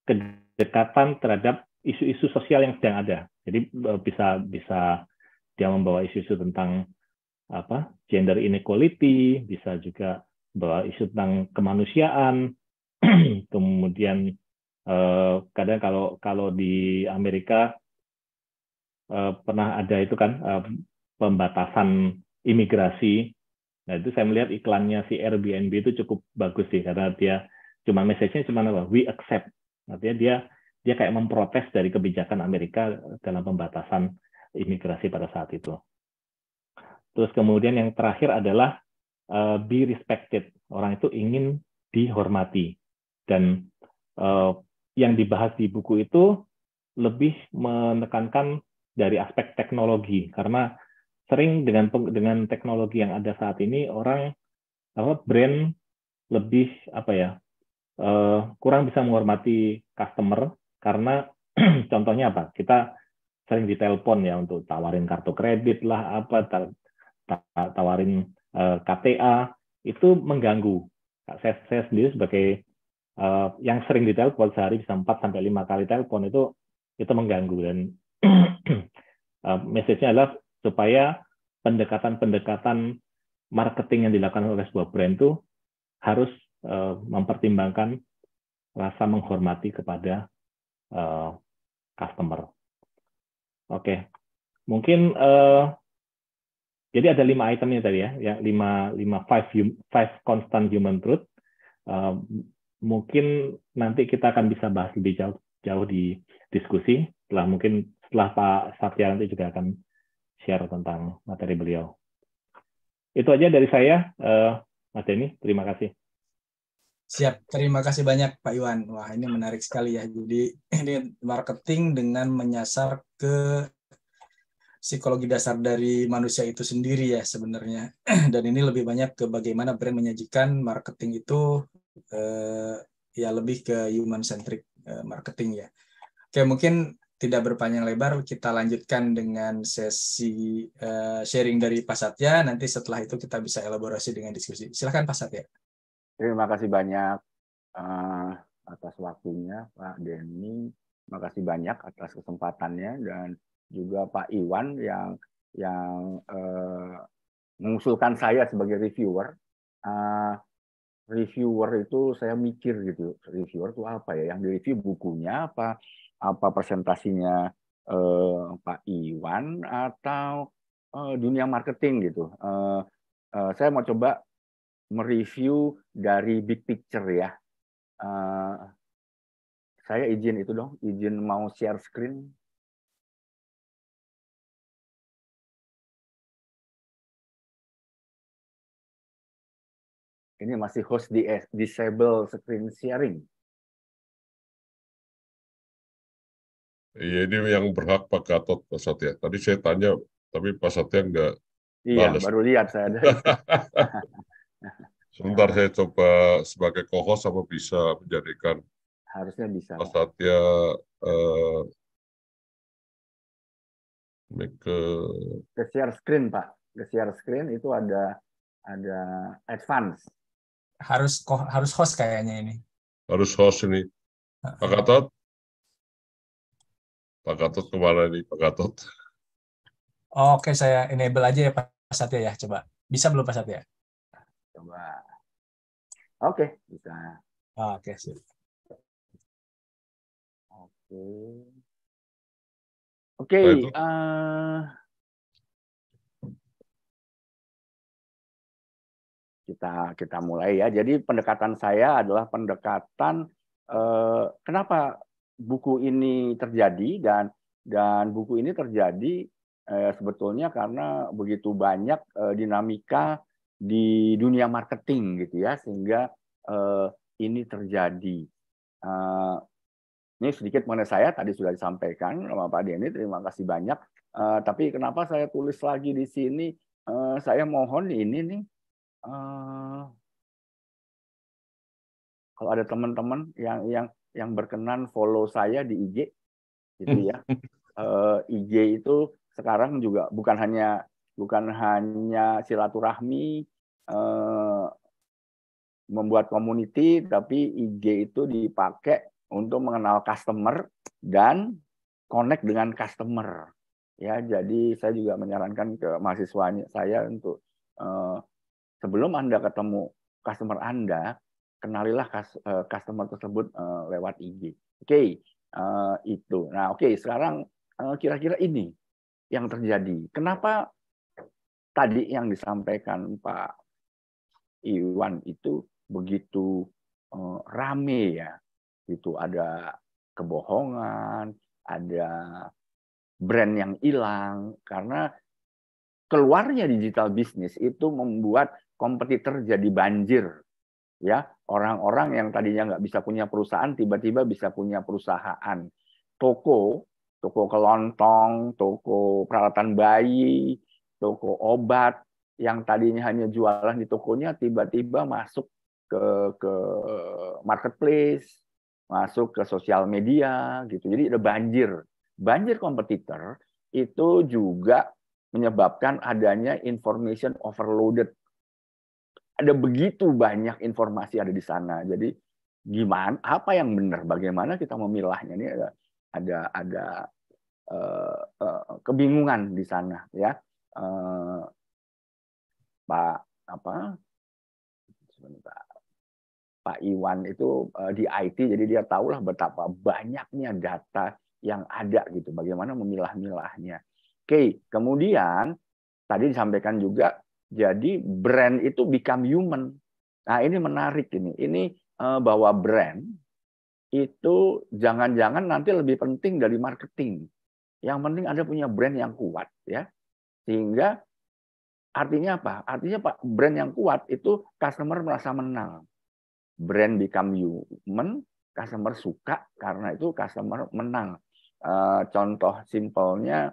kedekatan terhadap isu-isu sosial yang sedang ada. Jadi bisa dia membawa isu-isu tentang gender inequality, bisa juga membawa isu tentang kemanusiaan. Kemudian kadang kalau di Amerika pernah ada itu kan pembatasan imigrasi. Nah itu saya melihat iklannya si Airbnb itu cukup bagus sih, karena dia message-nya cuma we accept. Artinya dia kayak memprotes dari kebijakan Amerika dalam pembatasan imigrasi pada saat itu. Terus kemudian yang terakhir adalah be respected. Orang itu ingin dihormati. Dan yang dibahas di buku itu lebih menekankan dari aspek teknologi, karena sering dengan teknologi yang ada saat ini orang brand lebih kurang bisa menghormati customer, karena contohnya kita sering ditelepon ya untuk tawarin kartu kredit lah, tawarin KTA, itu mengganggu. Saya sendiri sebagai yang sering ditelepon, sehari bisa 4-5 kali telepon, itu mengganggu. Dan message-nya adalah supaya pendekatan marketing yang dilakukan oleh sebuah brand itu harus mempertimbangkan rasa menghormati kepada customer. Oke. Mungkin jadi ada 5 itemnya tadi ya, yang 5 constant human truth. Mungkin nanti kita akan bisa bahas lebih jauh di diskusi. Setelah Pak Satya nanti juga akan share tentang materi beliau. Itu aja dari saya, Mas Denny. Terima kasih. Siap, terima kasih banyak Pak Iwan. Wah, ini menarik sekali ya. Jadi ini marketing dengan menyasar ke psikologi dasar dari manusia itu sendiri ya sebenarnya. Dan ini lebih banyak ke bagaimana brand menyajikan marketing itu ya lebih ke human centric marketing ya. Oke, mungkin tidak berpanjang lebar, kita lanjutkan dengan sesi sharing dari Pak Satya. Nanti setelah itu kita bisa elaborasi dengan diskusi. Silakan Pak Satya. Terima kasih banyak atas waktunya Pak Denny. Terima kasih banyak atas kesempatannya, dan juga Pak Iwan yang mengusulkan saya sebagai reviewer. Reviewer itu saya mikir gitu, reviewer itu apa ya? Yang direview bukunya apa presentasinya Pak Iwan atau dunia marketing gitu. Saya mau coba mereview dari big picture ya. Saya izin mau share screen. Ini masih host di disable screen sharing. Iya, ini yang berhak Pak Gatot, Pak Satya. Tadi saya tanya, tapi Pak Satya nggak Iya, balas. baru lihat saya. Sebentar saya coba sebagai co-host apa bisa menjadikan Harusnya bisa. Pak Satya ke share screen, Pak. Ke share screen itu ada advance. Harus host kayaknya ini. Harus host ini. Pak Gatot? Pak Gatot kemana nih, Pak Gatot? Oke, saya enable aja ya Pak Satya ya, coba. Bisa belum Pak Satya? Coba. Oke, bisa. Oke, sip. Oke, kita mulai ya. Jadi pendekatan saya adalah pendekatan kenapa buku ini terjadi dan buku ini terjadi sebetulnya karena begitu banyak dinamika di dunia marketing gitu ya, sehingga ini terjadi. Ini sedikit mengenai saya, tadi sudah disampaikan sama Pak Denny, terima kasih banyak. Tapi kenapa saya tulis lagi di sini? Saya mohon ini nih, kalau ada teman-teman yang berkenan follow saya di IG, gitu ya. IG itu sekarang juga bukan hanya silaturahmi, membuat community, tapi IG itu dipakai untuk mengenal customer dan connect dengan customer. Ya, jadi saya juga menyarankan ke mahasiswa saya untuk sebelum Anda ketemu customer Anda, kenalilah customer tersebut lewat IG. Oke, itu. Nah, oke, sekarang kira-kira ini yang terjadi. Kenapa tadi yang disampaikan Pak Iwan itu begitu rame ya? Itu ada kebohongan, ada brand yang hilang, karena keluarnya digital bisnis itu membuat kompetitor jadi banjir. Ya, orang-orang yang tadinya nggak bisa punya perusahaan tiba-tiba bisa punya perusahaan. Toko kelontong, toko peralatan bayi, toko obat yang tadinya hanya jualan di tokonya tiba-tiba masuk ke marketplace, masuk ke sosial media gitu. Jadi ada banjir kompetitor itu juga menyebabkan adanya information overloaded. Ada begitu banyak informasi ada di sana. Jadi gimana? Apa yang benar? Bagaimana kita memilahnya? Ini ada kebingungan di sana, ya. Pak Iwan itu di IT, jadi dia tahulah betapa banyaknya data yang ada gitu. Bagaimana memilah-milahnya. Oke, kemudian tadi disampaikan juga. Jadi brand itu become human. Nah, ini menarik ini. Ini bahwa brand itu jangan-jangan nanti lebih penting dari marketing. Yang penting Anda punya brand yang kuat, ya. Sehingga artinya apa? Artinya Pak, brand yang kuat itu customer merasa menang. Brand become human, customer suka karena itu customer menang. Contoh simpelnya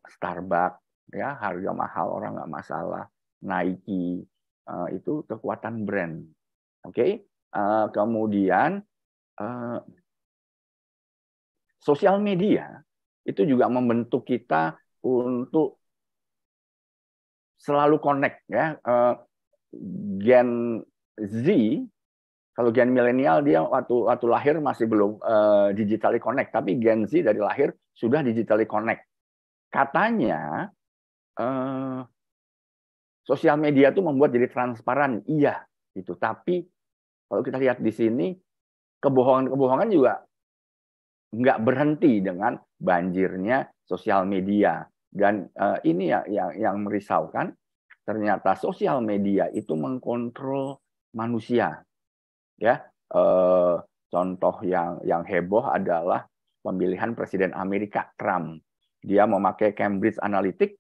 Starbucks, ya, harga mahal orang nggak masalah. Nike, itu kekuatan brand. Oke, kemudian sosial media itu juga membentuk kita untuk selalu connect, ya. Gen Z, kalau gen milenial dia waktu lahir masih belum digitally connect, tapi Gen Z dari lahir sudah digitally connect. Katanya sosial media itu membuat jadi transparan, iya, itu. Tapi kalau kita lihat di sini kebohongan juga nggak berhenti dengan banjirnya sosial media. Dan ini yang merisaukan, ternyata sosial media itu mengkontrol manusia. Ya, contoh yang heboh adalah pemilihan Presiden Amerika Trump. Dia memakai Cambridge Analytica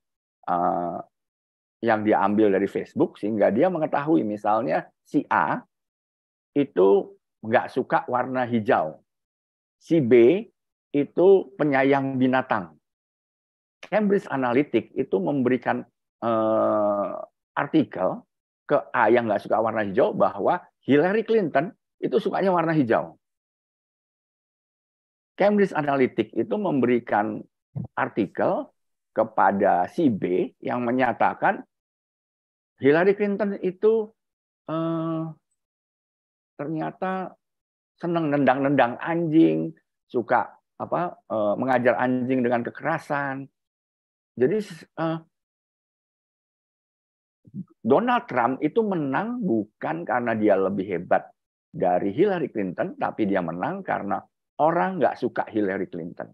yang diambil dari Facebook, sehingga dia mengetahui misalnya si A itu nggak suka warna hijau, si B itu penyayang binatang. Cambridge Analytica itu memberikan artikel ke A yang nggak suka warna hijau bahwa Hillary Clinton itu sukanya warna hijau. Cambridge Analytica itu memberikan artikel kepada si B yang menyatakan Hillary Clinton itu ternyata senang nendang-nendang anjing, suka mengajar anjing dengan kekerasan. Jadi Donald Trump itu menang bukan karena dia lebih hebat dari Hillary Clinton, tapi dia menang karena orang nggak suka Hillary Clinton.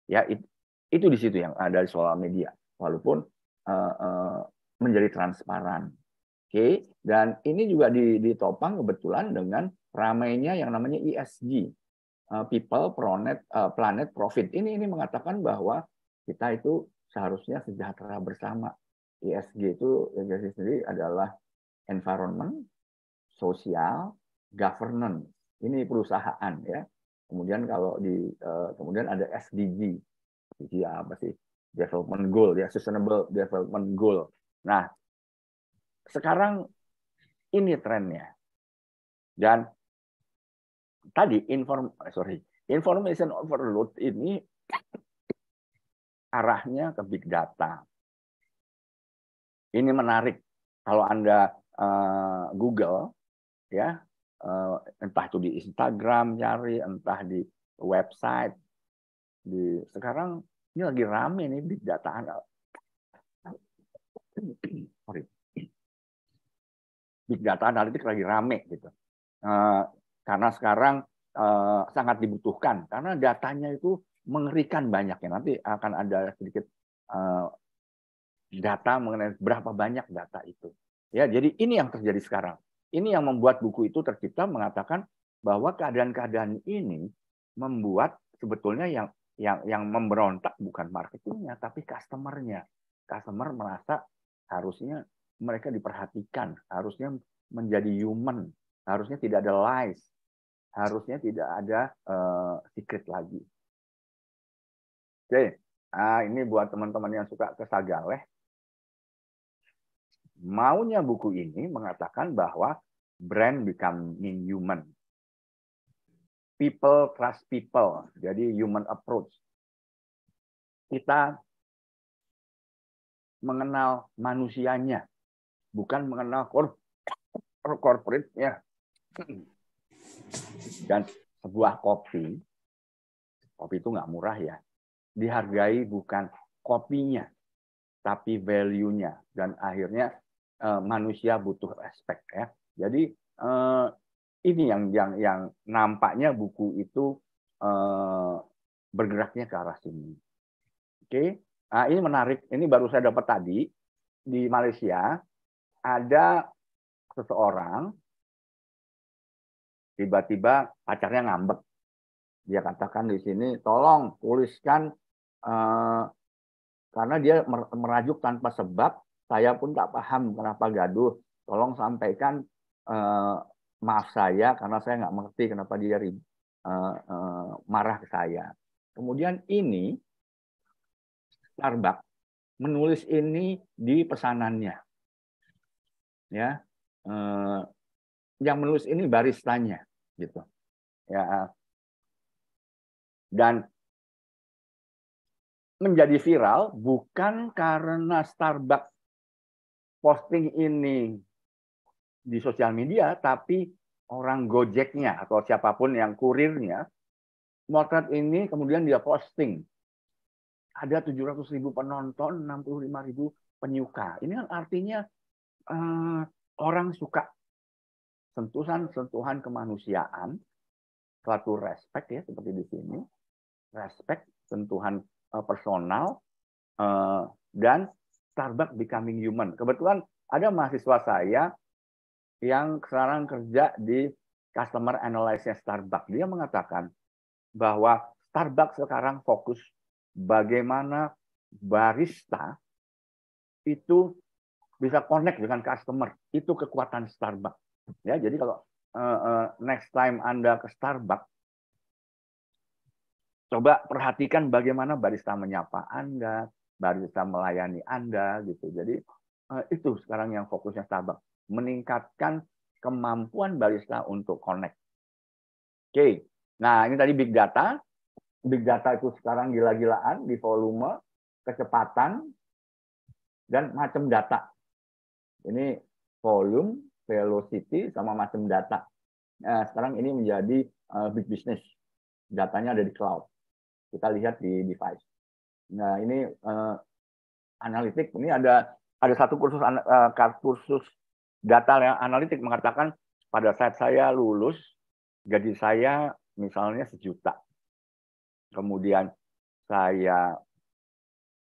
Ya, itu di situ yang ada di sosial media, walaupun menjadi transparan. Oke, dan ini juga ditopang kebetulan dengan ramainya yang namanya ESG, People, Planet, Profit. Ini mengatakan bahwa kita itu seharusnya sejahtera bersama. ESG itu sendiri adalah environment, sosial, governance. Ini perusahaan ya. Kemudian kalau kemudian ada SDG, apa sih? Development Goal ya, Sustainable Development Goal. Nah, sekarang ini trennya. Dan tadi information overload ini arahnya ke big data. Ini menarik kalau Anda Google ya, entah itu di Instagram cari, entah di website. Sekarang ini lagi rame nih big data. Big data analitik lagi rame gitu. Karena sekarang sangat dibutuhkan karena datanya itu mengerikan banyaknya. Nanti akan ada sedikit data mengenai berapa banyak data itu. Ya, jadi ini yang terjadi sekarang. Ini yang membuat buku itu tercipta, mengatakan bahwa keadaan-keadaan ini membuat sebetulnya yang memberontak bukan marketingnya tapi customer-nya. Customer merasa harusnya mereka diperhatikan, harusnya menjadi human, harusnya tidak ada lies, harusnya tidak ada secret lagi. Oke, ini buat teman-teman yang suka kesagaleh. Maunya buku ini mengatakan bahwa brand becoming human. People trust people, jadi human approach. Kita mengenal manusianya, bukan mengenal corporate-nya. Dan sebuah kopi itu nggak murah ya. Dihargai bukan kopinya, tapi value-nya. Dan akhirnya manusia butuh respect ya. Jadi ini yang nampaknya buku itu bergeraknya ke arah sini. Oke, nah, ini menarik. Ini baru saya dapat tadi di Malaysia ada seseorang tiba-tiba pacarnya ngambek. Dia katakan di sini, tolong tuliskan karena dia merajuk tanpa sebab. Saya pun tak paham kenapa gaduh. Tolong sampaikan maaf saya karena saya nggak mengerti kenapa dia marah ke saya. Kemudian ini Starbucks menulis ini di pesanannya. Ya, yang menulis ini baristanya, gitu. Ya, dan menjadi viral bukan karena Starbucks posting ini di sosial media, tapi orang Gojeknya atau siapapun yang kurirnya motret ini kemudian dia posting. Ada 700.000 penonton, 65.000 penyuka. Ini kan artinya orang suka sentuhan kemanusiaan, suatu respect ya seperti di sini, respect, sentuhan personal, dan Starbucks becoming human. Kebetulan ada mahasiswa saya yang sekarang kerja di customer analysis Starbucks. Dia mengatakan bahwa Starbucks sekarang fokus bagaimana barista itu bisa connect dengan customer. Itu kekuatan Starbucks. Ya, jadi kalau next time Anda ke Starbucks, coba perhatikan bagaimana barista menyapa Anda, barista melayani Anda, gitu. Jadi itu sekarang yang fokusnya Starbucks, meningkatkan kemampuan barista untuk connect. Oke, nah ini tadi big data. Big data itu sekarang gila-gilaan di volume, kecepatan, dan macam data. Ini volume, velocity, sama macam data. Nah, sekarang ini menjadi big business. Datanya ada di cloud. Kita lihat di device. Nah, ini analitik. Ini ada satu kursus data yang analitik mengatakan pada saat saya lulus, gaji saya misalnya 1 juta. Kemudian saya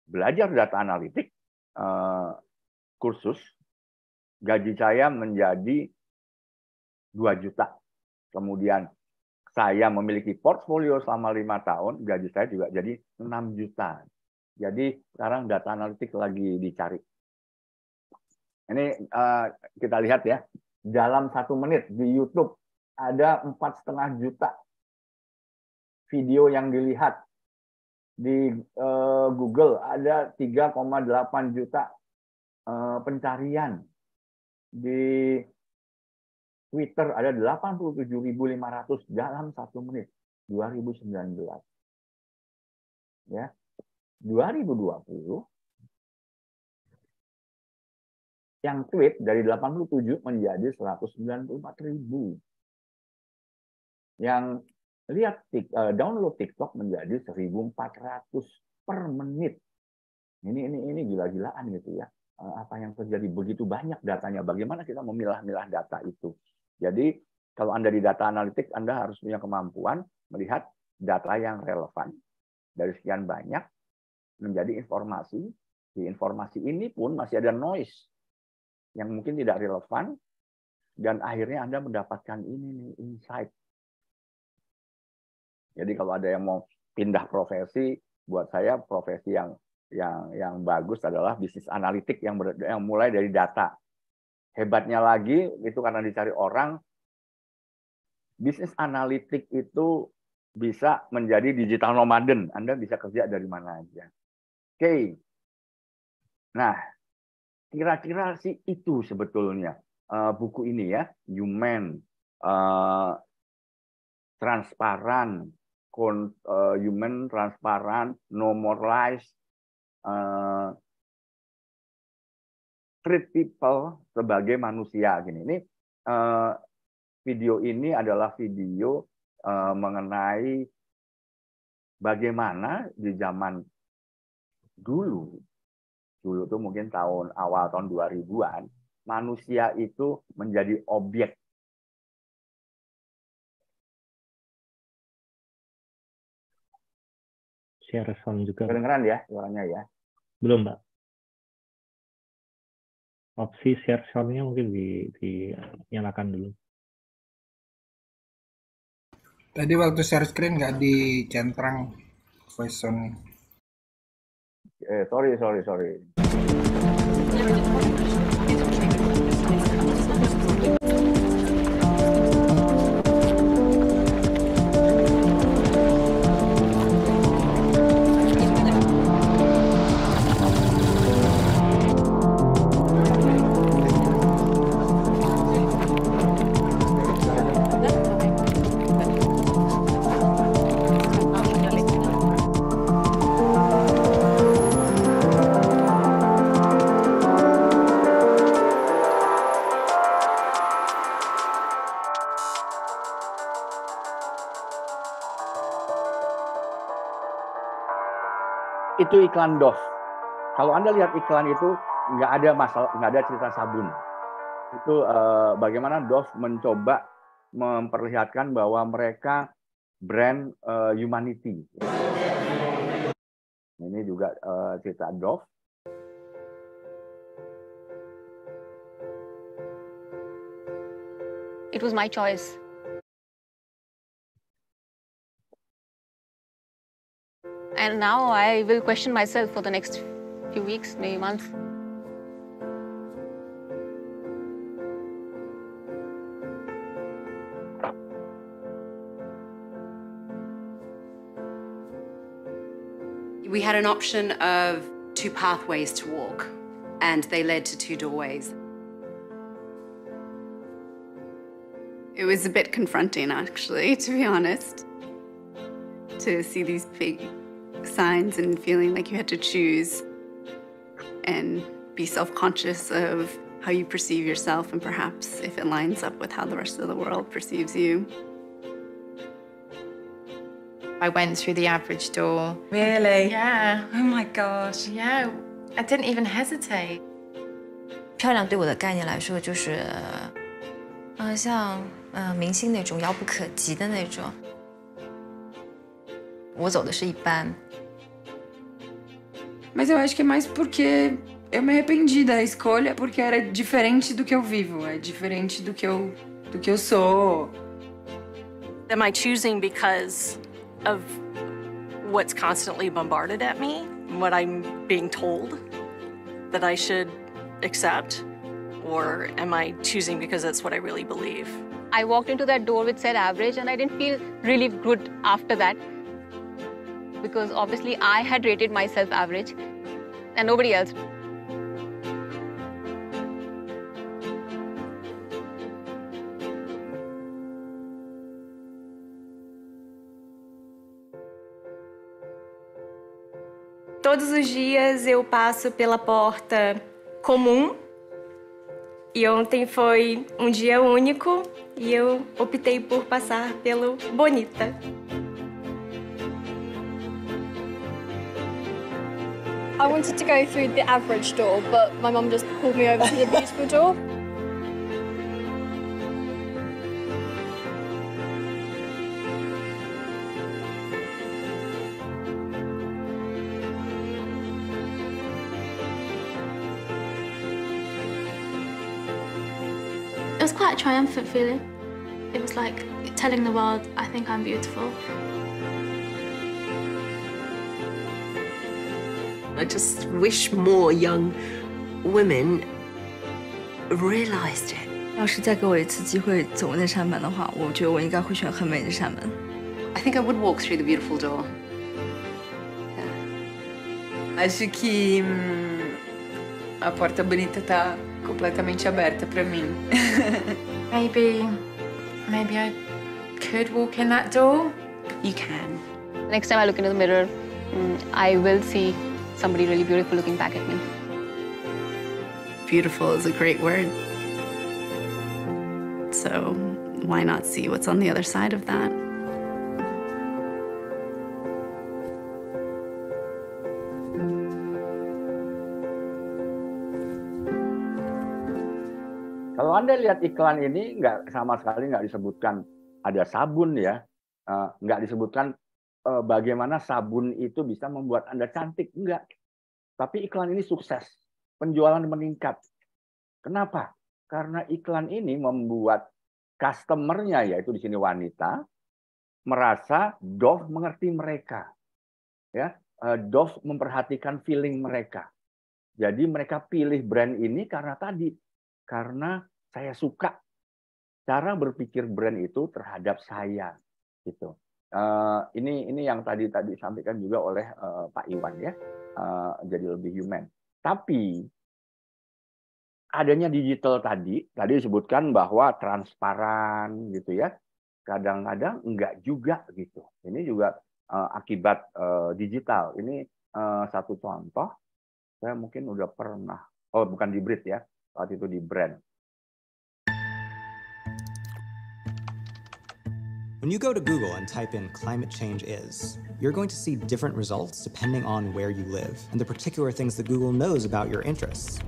belajar data analitik, kursus, gaji saya menjadi 2 juta. Kemudian saya memiliki portfolio selama 5 tahun, gaji saya juga jadi 6 juta. Jadi sekarang data analitik lagi dicari. Ini kita lihat ya, dalam 1 menit di YouTube ada 4,5 juta video yang dilihat. Di Google ada 3,8 juta pencarian. Di Twitter ada 87.500 dalam 1 menit. 2019. Ya. 2020 yang tweet dari 87 menjadi 194.000. Yang lihat download TikTok menjadi 1.400 per menit. Ini gila-gilaan gitu ya. Apa yang terjadi, begitu banyak datanya. Bagaimana kita memilah-milah data itu? Jadi kalau Anda di data analitik, Anda harus punya kemampuan melihat data yang relevan dari sekian banyak menjadi informasi. Di informasi ini pun masih ada noise yang mungkin tidak relevan, dan akhirnya Anda mendapatkan ini insight. Jadi kalau ada yang mau pindah profesi, buat saya profesi yang bagus adalah bisnis analitik yang mulai dari data. Hebatnya lagi itu karena dicari orang, bisnis analitik itu bisa menjadi digital nomaden. Anda bisa kerja dari mana aja. Oke. Nah, kira-kira sih itu sebetulnya buku ini ya, Human, transparan, human, transparan, no more lies, treat people sebagai manusia. Gini, ini video ini adalah video mengenai bagaimana di zaman dulu tuh mungkin awal tahun 2000-an, manusia itu menjadi objek. Share sound juga. Kedengeran ya suaranya ya? Belum, Mbak. Opsi share sound-nya mungkin dinyalakan dulu. Tadi waktu share screen nggak dicentrang voice sound. Sorry. Itu iklan Dove. Kalau Anda lihat iklan itu nggak ada masalah, nggak ada cerita sabun. Itu bagaimana Dove mencoba memperlihatkan bahwa mereka brand humanity. Ini juga cerita Dove. It was my choice. And now I will question myself for the next few weeks, maybe months. We had an option of 2 pathways to walk, and they led to 2 doorways. It was a bit confronting, actually, to be honest, to see these big signs and feeling like you had to choose and be self-conscious of how you perceive yourself and perhaps if it lines up with how the rest of the world perceives you. I went through the average door. Really? Yeah. Oh my gosh. Yeah. I didn't even hesitate. 漂亮对我的概念来说，就是像明星那种遥不可及的那种。我走的是一般。Mas eu acho que é mais porque eu me arrependi da escolha, porque era diferente do que eu vivo, é diferente do que eu sou. Am I choosing because of what's constantly bombarded at me, what I'm being told that I should accept, or am I choosing because that's what I really believe? I walked into that door which said average, and I didn't feel really good after that, because obviously I had rated myself average and nobody else. Todos os dias eu passo pela porta comum e ontem foi um dia único e eu optei por passar pelo bonita. I wanted to go through the average door, but my mum just pulled me over to the beautiful door. It was quite a triumphant feeling. It was like telling the world, I think I'm beautiful. I just wish more young women realized it. 要是再给我一次机会走那扇门的话，我觉得我应该会选很美的扇门。I think I would walk through the beautiful door. Acho que a porta bonita tá completamente aberta para mim. Maybe I could walk in that door. You can. Next time I look into the mirror, I will see somebody really beautiful looking back at me. Beautiful is a great word. So why not see what's on the other side of that? Kalau Anda lihat iklan ini, sama sekali nggak disebutkan ada sabun ya, nggak disebutkan bagaimana sabun itu bisa membuat Anda cantik, enggak. Tapi iklan ini sukses, penjualan meningkat. Kenapa? Karena iklan ini membuat customer-nya, yaitu di sini wanita, merasa Dove mengerti mereka. Ya, Dove memperhatikan feeling mereka. Jadi mereka pilih brand ini karena saya suka cara berpikir brand itu terhadap saya, gitu. Ini yang tadi disampaikan juga oleh Pak Iwan ya, jadi lebih human. Tapi adanya digital tadi disebutkan bahwa transparan gitu ya, kadang-kadang enggak juga gitu. Ini juga akibat digital. Ini satu contoh, saya mungkin udah pernah, bukan di Brit ya, saat itu di brand. When you go to Google and type in climate change is, you're going to see different results depending on where you live and the particular things that Google knows about your interests.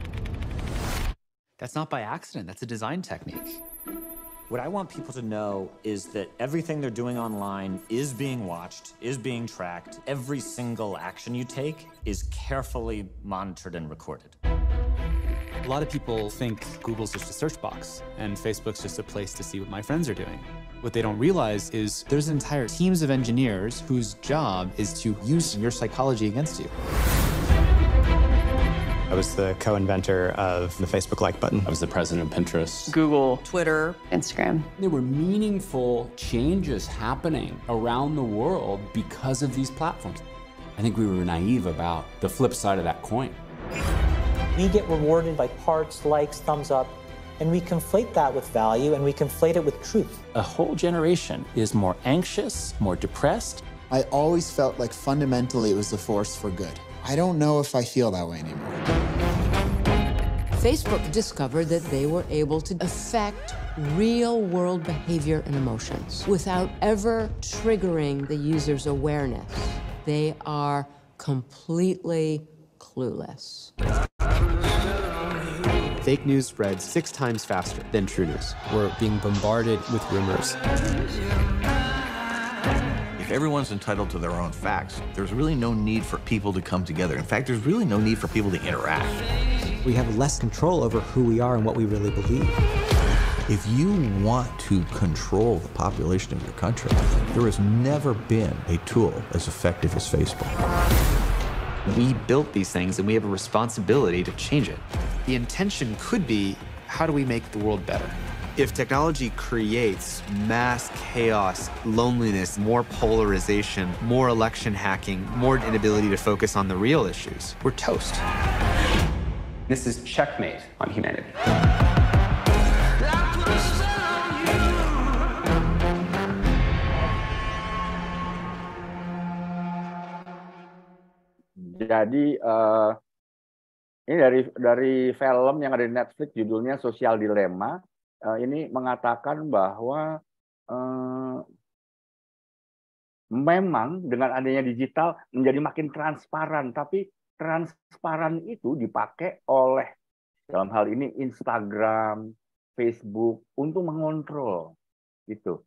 That's not by accident, that's a design technique. What I want people to know is that everything they're doing online is being watched, is being tracked. Every single action you take is carefully monitored and recorded. A lot of people think Google's just a search box and Facebook's just a place to see what my friends are doing. What they don't realize is there's entire teams of engineers whose job is to use your psychology against you. I was the co-inventor of the Facebook like button. I was the president of Pinterest, Google, Twitter, Instagram. There were meaningful changes happening around the world because of these platforms. I think we were naive about the flip side of that coin. We get rewarded by hearts, likes, thumbs up, and we conflate that with value and we conflate it with truth. A whole generation is more anxious, more depressed. I always felt like fundamentally it was a force for good. I don't know if I feel that way anymore. Facebook discovered that they were able to affect real-world behavior and emotions without ever triggering the user's awareness. They are completely clueless. Fake news spreads 6 times faster than true news. We're being bombarded with rumors. If everyone's entitled to their own facts, there's really no need for people to come together. In fact, there's really no need for people to interact. We have less control over who we are and what we really believe. If you want to control the population of your country, there has never been a tool as effective as Facebook. We built these things and we have a responsibility to change it. The intention could be, how do we make the world better? If technology creates mass chaos, loneliness, more polarization, more election hacking, more inability to focus on the real issues, we're toast. This is checkmate on humanity. Jadi ini dari film yang ada di Netflix judulnya Social Dilemma. Ini mengatakan bahwa memang dengan adanya digital menjadi makin transparan, tapi transparan itu dipakai oleh dalam hal ini Instagram, Facebook untuk mengontrol gitu.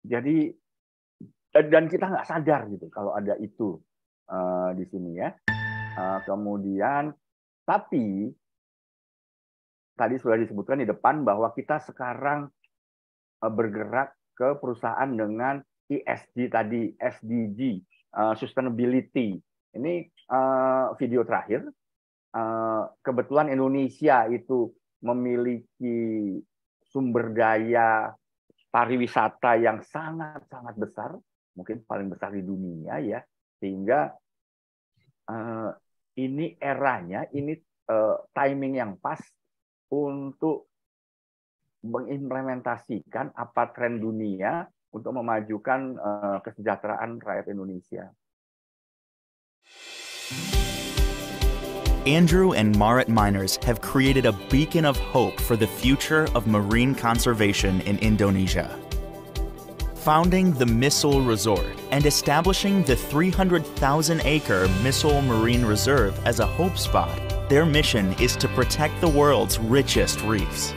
Jadi dan kita nggak sadar gitu kalau ada itu di sini ya. Kemudian tapi tadi sudah disebutkan di depan bahwa kita sekarang bergerak ke perusahaan dengan ESG tadi, SDG, sustainability. Ini video terakhir. Kebetulan Indonesia itu memiliki sumber daya pariwisata yang sangat-sangat besar, mungkin paling besar di dunia ya, sehingga ini eranya, ini timing yang pas untuk mengimplementasikan apa tren dunia untuk memajukan kesejahteraan rakyat Indonesia. Andrew and Marit miners have created a beacon of hope for the future of marine conservation in Indonesia. Founding the Misol Resort and establishing the 300,000-acre Misol Marine Reserve as a hope spot, their mission is to protect the world's richest reefs.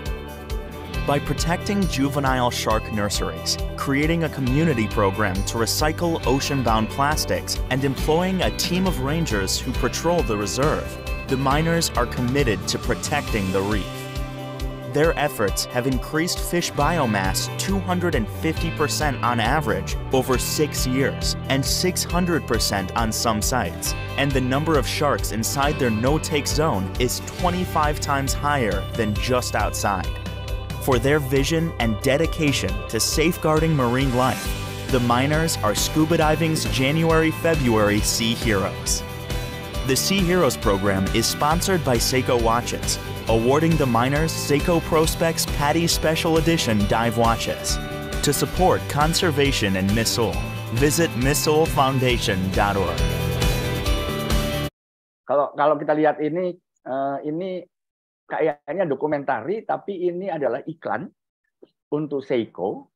By protecting juvenile shark nurseries, creating a community program to recycle ocean-bound plastics, and employing a team of rangers who patrol the reserve, the miners are committed to protecting the reef. Their efforts have increased fish biomass 250% on average over 6 years and 600% on some sites. And the number of sharks inside their no-take zone is 25 times higher than just outside. For their vision and dedication to safeguarding marine life, the miners are scuba diving's January-February Sea Heroes. The Sea Heroes program is sponsored by Seiko Watches, awarding the miners Seiko Prospex Paddy Special Edition dive watches. To support conservation in Misol, visit misolfoundation.org. Kalau kita lihat ini kayaknya dokumentari, tapi ini adalah iklan untuk Seiko,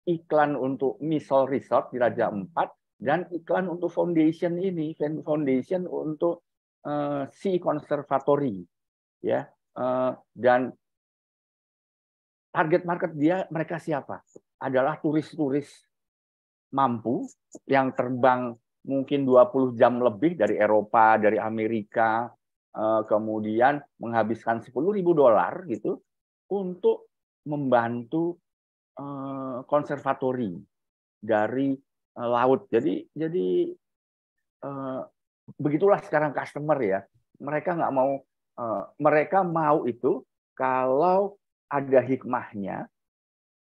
iklan untuk Misol Resort di Raja Ampat, dan iklan untuk foundation ini, foundation untuk Sea Conservatory, ya. Dan target market mereka siapa? Adalah turis-turis mampu yang terbang mungkin 20 jam lebih dari Eropa, dari Amerika, kemudian menghabiskan $10.000 gitu untuk membantu konservatori dari laut. Jadi begitulah sekarang customer ya. Mereka nggak mau, mereka mau itu kalau ada hikmahnya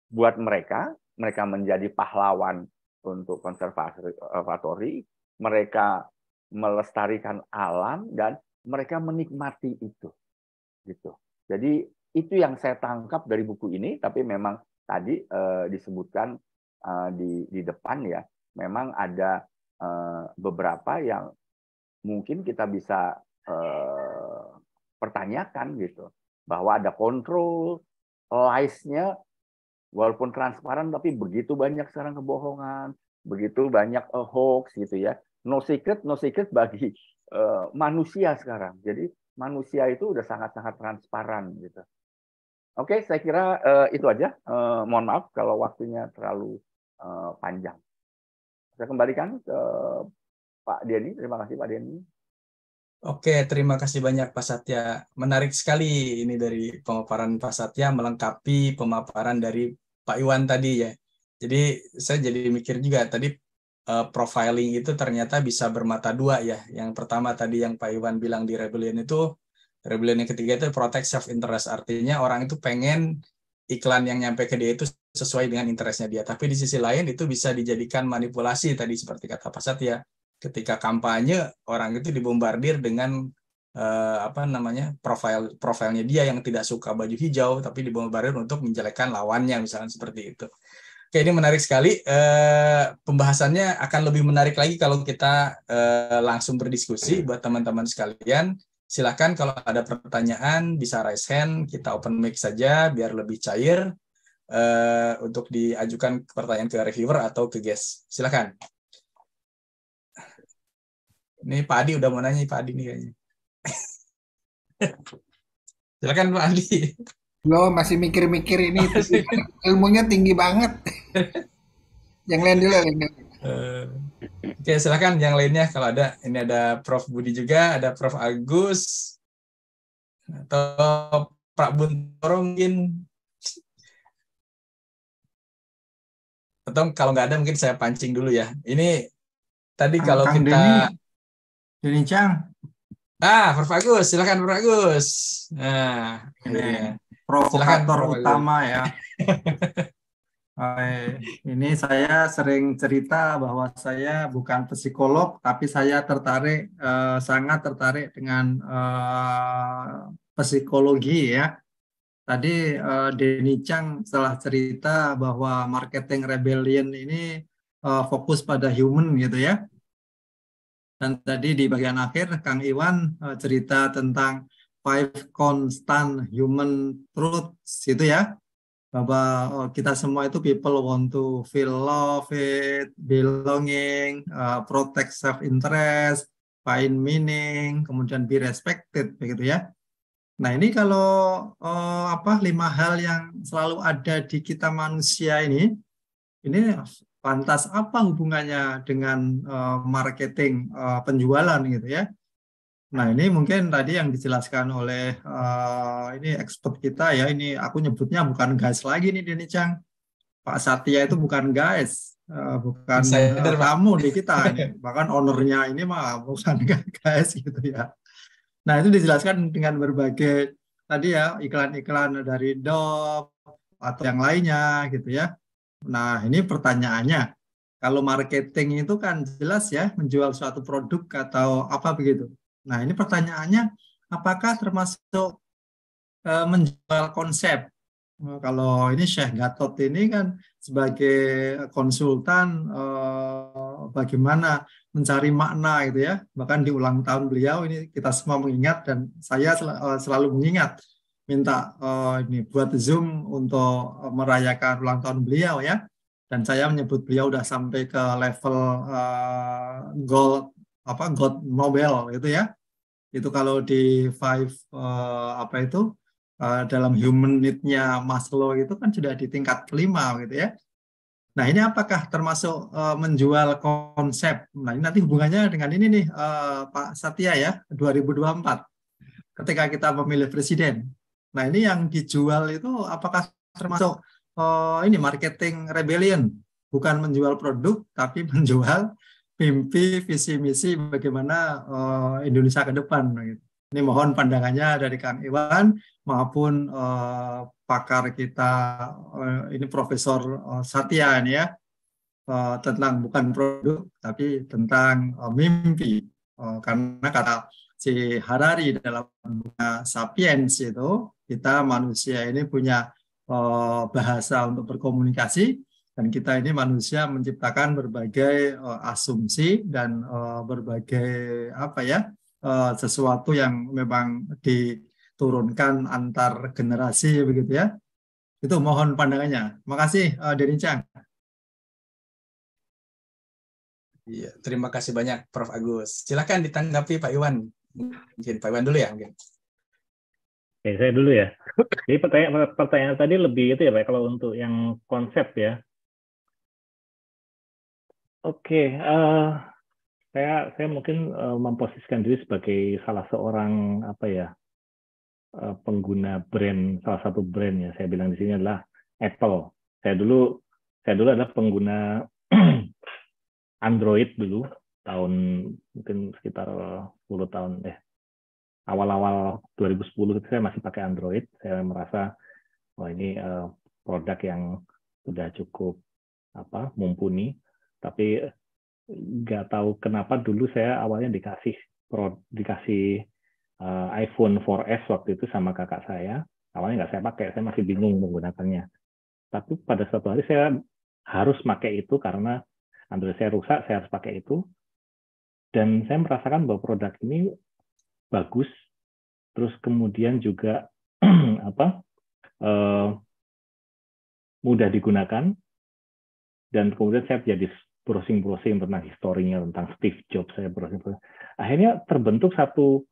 buat mereka menjadi pahlawan untuk konservatori, mereka melestarikan alam dan mereka menikmati itu, gitu. Jadi itu yang saya tangkap dari buku ini. Tapi memang tadi disebutkan di depan ya, memang ada beberapa yang mungkin kita bisa pertanyakan gitu, bahwa ada kontrol, lies-nya walaupun transparan tapi begitu banyak sekarang kebohongan, begitu banyak hoax gitu ya. No secret bagi manusia sekarang. Jadi manusia itu udah sangat-sangat transparan gitu. Oke, saya kira itu aja. Mohon maaf kalau waktunya terlalu panjang. Saya kembalikan ke Pak Denny. Terima kasih Pak Denny. Oke, terima kasih banyak Pak Satya. Menarik sekali ini dari pemaparan Pak Satya melengkapi pemaparan dari Pak Iwan tadi ya. Jadi saya jadi mikir juga tadi profiling itu ternyata bisa bermata dua ya. Yang pertama tadi yang Pak Iwan bilang di Rebellion itu, Rebellion yang ketiga itu protect self-interest. Artinya orang itu pengen iklan yang nyampe ke dia itu sesuai dengan interestnya dia. Tapi di sisi lain itu bisa dijadikan manipulasi tadi seperti kata Pak Satya. Ketika kampanye orang itu dibombardir dengan profilnya dia yang tidak suka baju hijau tapi dibombardir untuk menjelekkan lawannya misalnya seperti itu. Oke, ini menarik sekali. Pembahasannya akan lebih menarik lagi kalau kita langsung berdiskusi. Buat teman-teman sekalian, silakan kalau ada pertanyaan bisa raise hand, kita open mic saja biar lebih cair untuk diajukan pertanyaan ke reviewer atau ke guest. Silakan. Ini Pak Adi udah mau nanya, Pak Adi nih kayaknya. Silakan Pak Adi. Lo masih mikir-mikir ini, ilmunya tinggi banget. Yang lain dulu. Oke, silakan yang lainnya kalau ada. Ini ada Prof. Budi juga, ada Prof. Agus, atau Pak Buntoro mungkin. Atau kalau nggak ada mungkin saya pancing dulu ya. Ini tadi kalau Kang kita... Denny Chang. Prof. Agus, silakan Prof. Agus. Nah, ini provokator utama ya. Ini saya sering cerita bahwa saya bukan psikolog, tapi saya sangat tertarik dengan psikologi ya. Tadi Denny Chang telah cerita bahwa marketing rebellion ini fokus pada human gitu ya. Dan tadi di bagian akhir Kang Iwan cerita tentang 5 constant human truths itu ya, bahwa kita semua itu people want to feel loved, belonging, protect self-interest, find meaning, kemudian be respected begitu ya. Nah ini kalau 5 hal yang selalu ada di kita manusia ini lantas apa hubungannya dengan marketing penjualan gitu ya. Nah ini mungkin tadi yang dijelaskan oleh ini expert kita ya, ini aku nyebutnya bukan guys lagi nih Denny Chang. Pak Satya itu bukan guys, bukan tamu di kita ini. Bahkan ownernya ini mah bukan guys gitu ya. Nah itu dijelaskan dengan berbagai tadi ya, iklan-iklan dari Dove atau yang lainnya gitu ya. Nah ini pertanyaannya, kalau marketing itu kan jelas ya menjual suatu produk atau apa begitu. Nah ini pertanyaannya, apakah termasuk menjual konsep? Kalau ini Syekh Gatot ini kan sebagai konsultan bagaimana mencari makna gitu ya. Bahkan di ulang tahun beliau ini kita semua mengingat dan saya selalu mengingat. Minta ini buat Zoom untuk merayakan ulang tahun beliau ya, dan saya menyebut beliau udah sampai ke level gold Nobel gitu ya. Itu kalau di 5 dalam human need-nya Maslow itu kan sudah di tingkat 5 gitu ya. Nah ini apakah termasuk menjual konsep? Nah ini nanti hubungannya dengan ini nih Pak Satya ya, 2024 ketika kita memilih presiden. Nah ini yang dijual itu apakah termasuk ini marketing rebellion, bukan menjual produk tapi menjual mimpi, visi misi bagaimana Indonesia ke depan. Ini mohon pandangannya dari Kang Iwan maupun pakar kita ini Profesor Satya ini ya, tentang bukan produk tapi tentang mimpi. Karena kata si Harari dalam buku Sapiens itu, kita manusia ini punya bahasa untuk berkomunikasi, dan kita ini manusia menciptakan berbagai asumsi dan berbagai sesuatu yang memang diturunkan antar generasi begitu ya. Itu mohon pandangannya. Makasih Denny Chang. Iya, terima kasih banyak Prof. Agus. Silakan ditanggapi Pak Iwan. Mungkin Pak Iwan dulu ya mungkin. Oke, saya dulu ya. Jadi pertanyaan tadi lebih itu ya Pak, kalau untuk yang konsep ya. Oke, saya mungkin memposisikan diri sebagai salah seorang pengguna brand, salah satu brand ya. Saya bilang di sini adalah Apple. Saya dulu adalah pengguna Android dulu, tahun mungkin sekitar 10 tahun awal-awal 2010 itu saya masih pakai Android. Saya merasa ini produk yang sudah cukup mumpuni, tapi nggak tahu kenapa dulu saya awalnya dikasih iPhone 4S waktu itu sama kakak saya. Awalnya nggak saya pakai, saya masih bingung menggunakannya. Tapi pada suatu hari saya harus pakai itu karena Android saya rusak, saya harus pakai itu. Dan saya merasakan bahwa produk ini bagus, terus kemudian juga mudah digunakan, dan kemudian saya jadi browsing tentang historinya, tentang Steve Jobs, saya browsing. Akhirnya terbentuk satu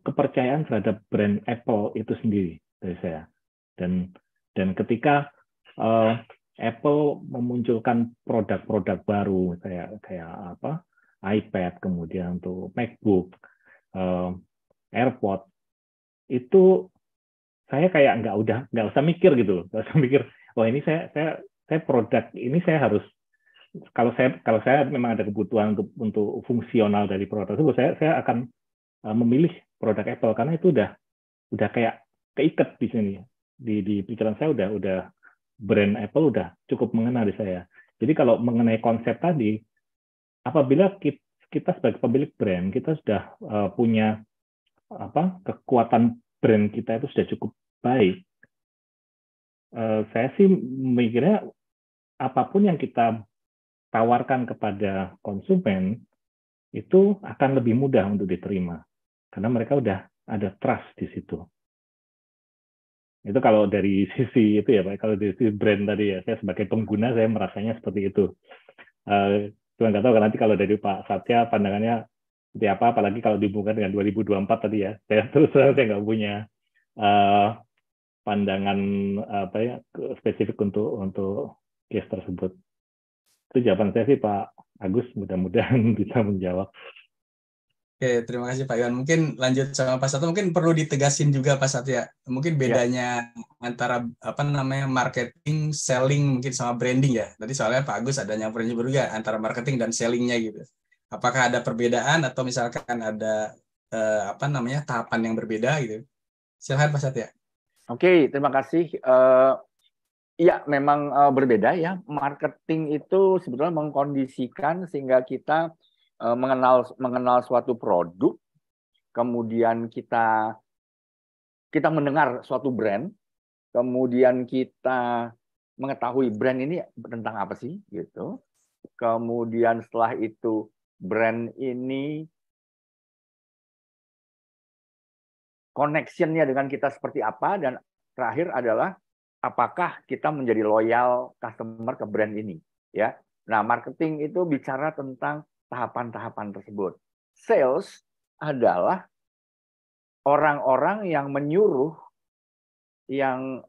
kepercayaan terhadap brand Apple itu sendiri dari saya. Dan ketika Apple memunculkan produk-produk baru kayak iPad, kemudian untuk MacBook, AirPods, itu saya kayak nggak usah mikir gitu loh, nggak usah mikir, ini saya produk ini saya harus, kalau saya memang ada kebutuhan untuk fungsional dari produk itu, saya akan memilih produk Apple karena itu udah kayak keikat di sini, di pikiran saya udah brand Apple udah cukup mengena di saya. Jadi kalau mengenai konsep tadi, apabila kita sebagai pemilik brand, kita sudah punya kekuatan brand kita itu sudah cukup baik. Saya sih mikirnya apapun yang kita tawarkan kepada konsumen itu akan lebih mudah untuk diterima karena mereka udah ada trust di situ. Itu kalau dari sisi itu ya Pak, kalau dari sisi brand tadi ya, saya sebagai pengguna saya merasanya seperti itu. Cuma nggak tahu kan nanti kalau dari Pak Satya pandangannya seperti apa, apalagi kalau dihubungkan dengan 2024 tadi ya. Saya terus saya nggak punya pandangan spesifik untuk case tersebut. Itu jawaban saya sih Pak Agus, mudah-mudahan bisa menjawab. Oke, terima kasih Pak Iwan. Mungkin lanjut sama Pak Satya, mungkin perlu ditegasin juga Pak Satya. Mungkin bedanya antara marketing, selling mungkin sama branding ya. Tadi soalnya Pak Agus ada nyamperin juga antara marketing dan sellingnya gitu. Apakah ada perbedaan atau misalkan ada tahapan yang berbeda gitu? Silakan Pak Satya. Oke, terima kasih. Iya, memang berbeda ya. Marketing itu sebetulnya mengkondisikan sehingga kita mengenal suatu produk, kemudian kita mendengar suatu brand, kemudian kita mengetahui brand ini tentang apa sih gitu. Kemudian setelah itu brand ini connection-nya dengan kita seperti apa, dan terakhir adalah apakah kita menjadi loyal customer ke brand ini ya. Nah, marketing itu bicara tentang tahapan-tahapan tersebut. Sales adalah orang-orang yang menyuruh, yang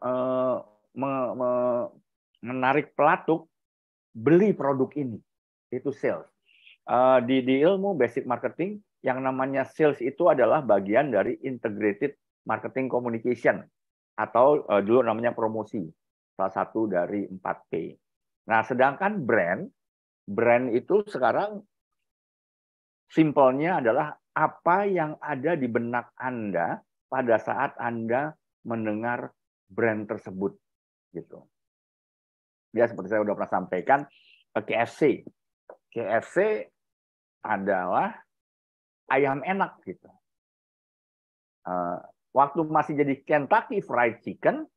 menarik pelatuk beli produk ini. Itu sales. Di ilmu basic marketing, yang namanya sales itu adalah bagian dari integrated marketing communication, atau dulu namanya promosi, salah satu dari 4P. Nah, sedangkan brand itu sekarang simpelnya adalah apa yang ada di benak Anda pada saat Anda mendengar brand tersebut, gitu. Ya, seperti saya sudah pernah sampaikan, KFC. KFC adalah ayam enak, gitu. Waktu masih jadi Kentucky Fried Chicken,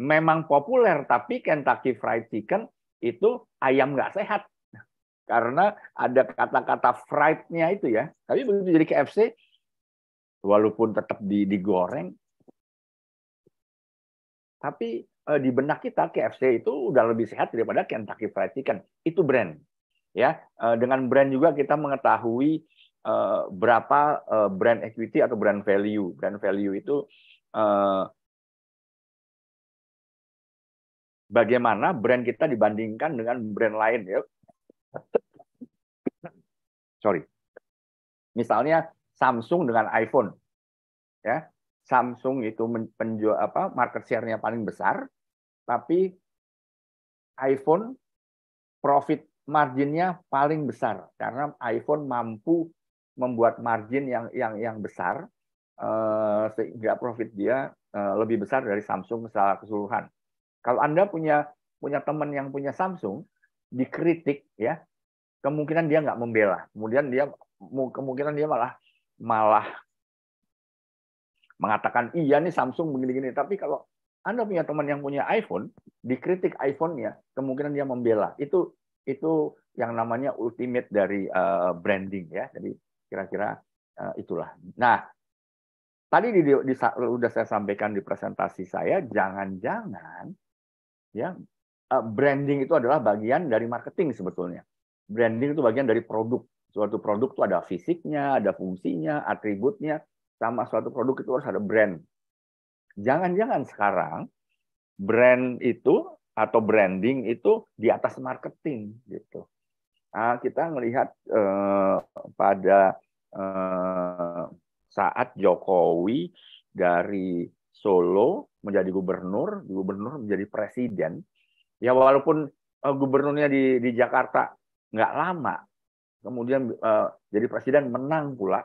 memang populer, tapi Kentucky Fried Chicken itu ayam nggak sehat. Karena ada kata-kata fried-nya itu ya. Tapi begitu jadi KFC, walaupun tetap digoreng, tapi di benak kita KFC itu udah lebih sehat daripada Kentucky Fried Chicken. Itu brand. Ya, dengan brand juga kita mengetahui berapa brand equity atau brand value. Brand value itu bagaimana brand kita dibandingkan dengan brand lain ya. Sorry. Misalnya Samsung dengan iPhone. Ya. Samsung itu penjual market share-nya paling besar, tapi iPhone profit marginnya paling besar karena iPhone mampu membuat margin yang besar sehingga profit dia lebih besar dari Samsung secara keseluruhan. Kalau Anda punya teman yang punya Samsung, dikritik ya, kemungkinan dia nggak membela, kemungkinan dia malah mengatakan iya nih Samsung begini-gini. Tapi kalau Anda punya teman yang punya iPhone, dikritik iPhone-nya, kemungkinan dia membela. Itu yang namanya ultimate dari branding ya. Jadi kira-kira itulah. Nah, tadi sudah saya sampaikan di presentasi saya, jangan-jangan ya branding itu adalah bagian dari marketing sebetulnya. Branding itu bagian dari produk. Suatu produk itu ada fisiknya, ada fungsinya, atributnya. Sama suatu produk itu harus ada brand. Jangan-jangan sekarang brand itu atau branding itu di atas marketing gitu. Nah, kita melihat pada saat Jokowi dari Solo menjadi gubernur menjadi presiden. Ya walaupun gubernurnya di Jakarta nggak lama, kemudian jadi presiden menang pula.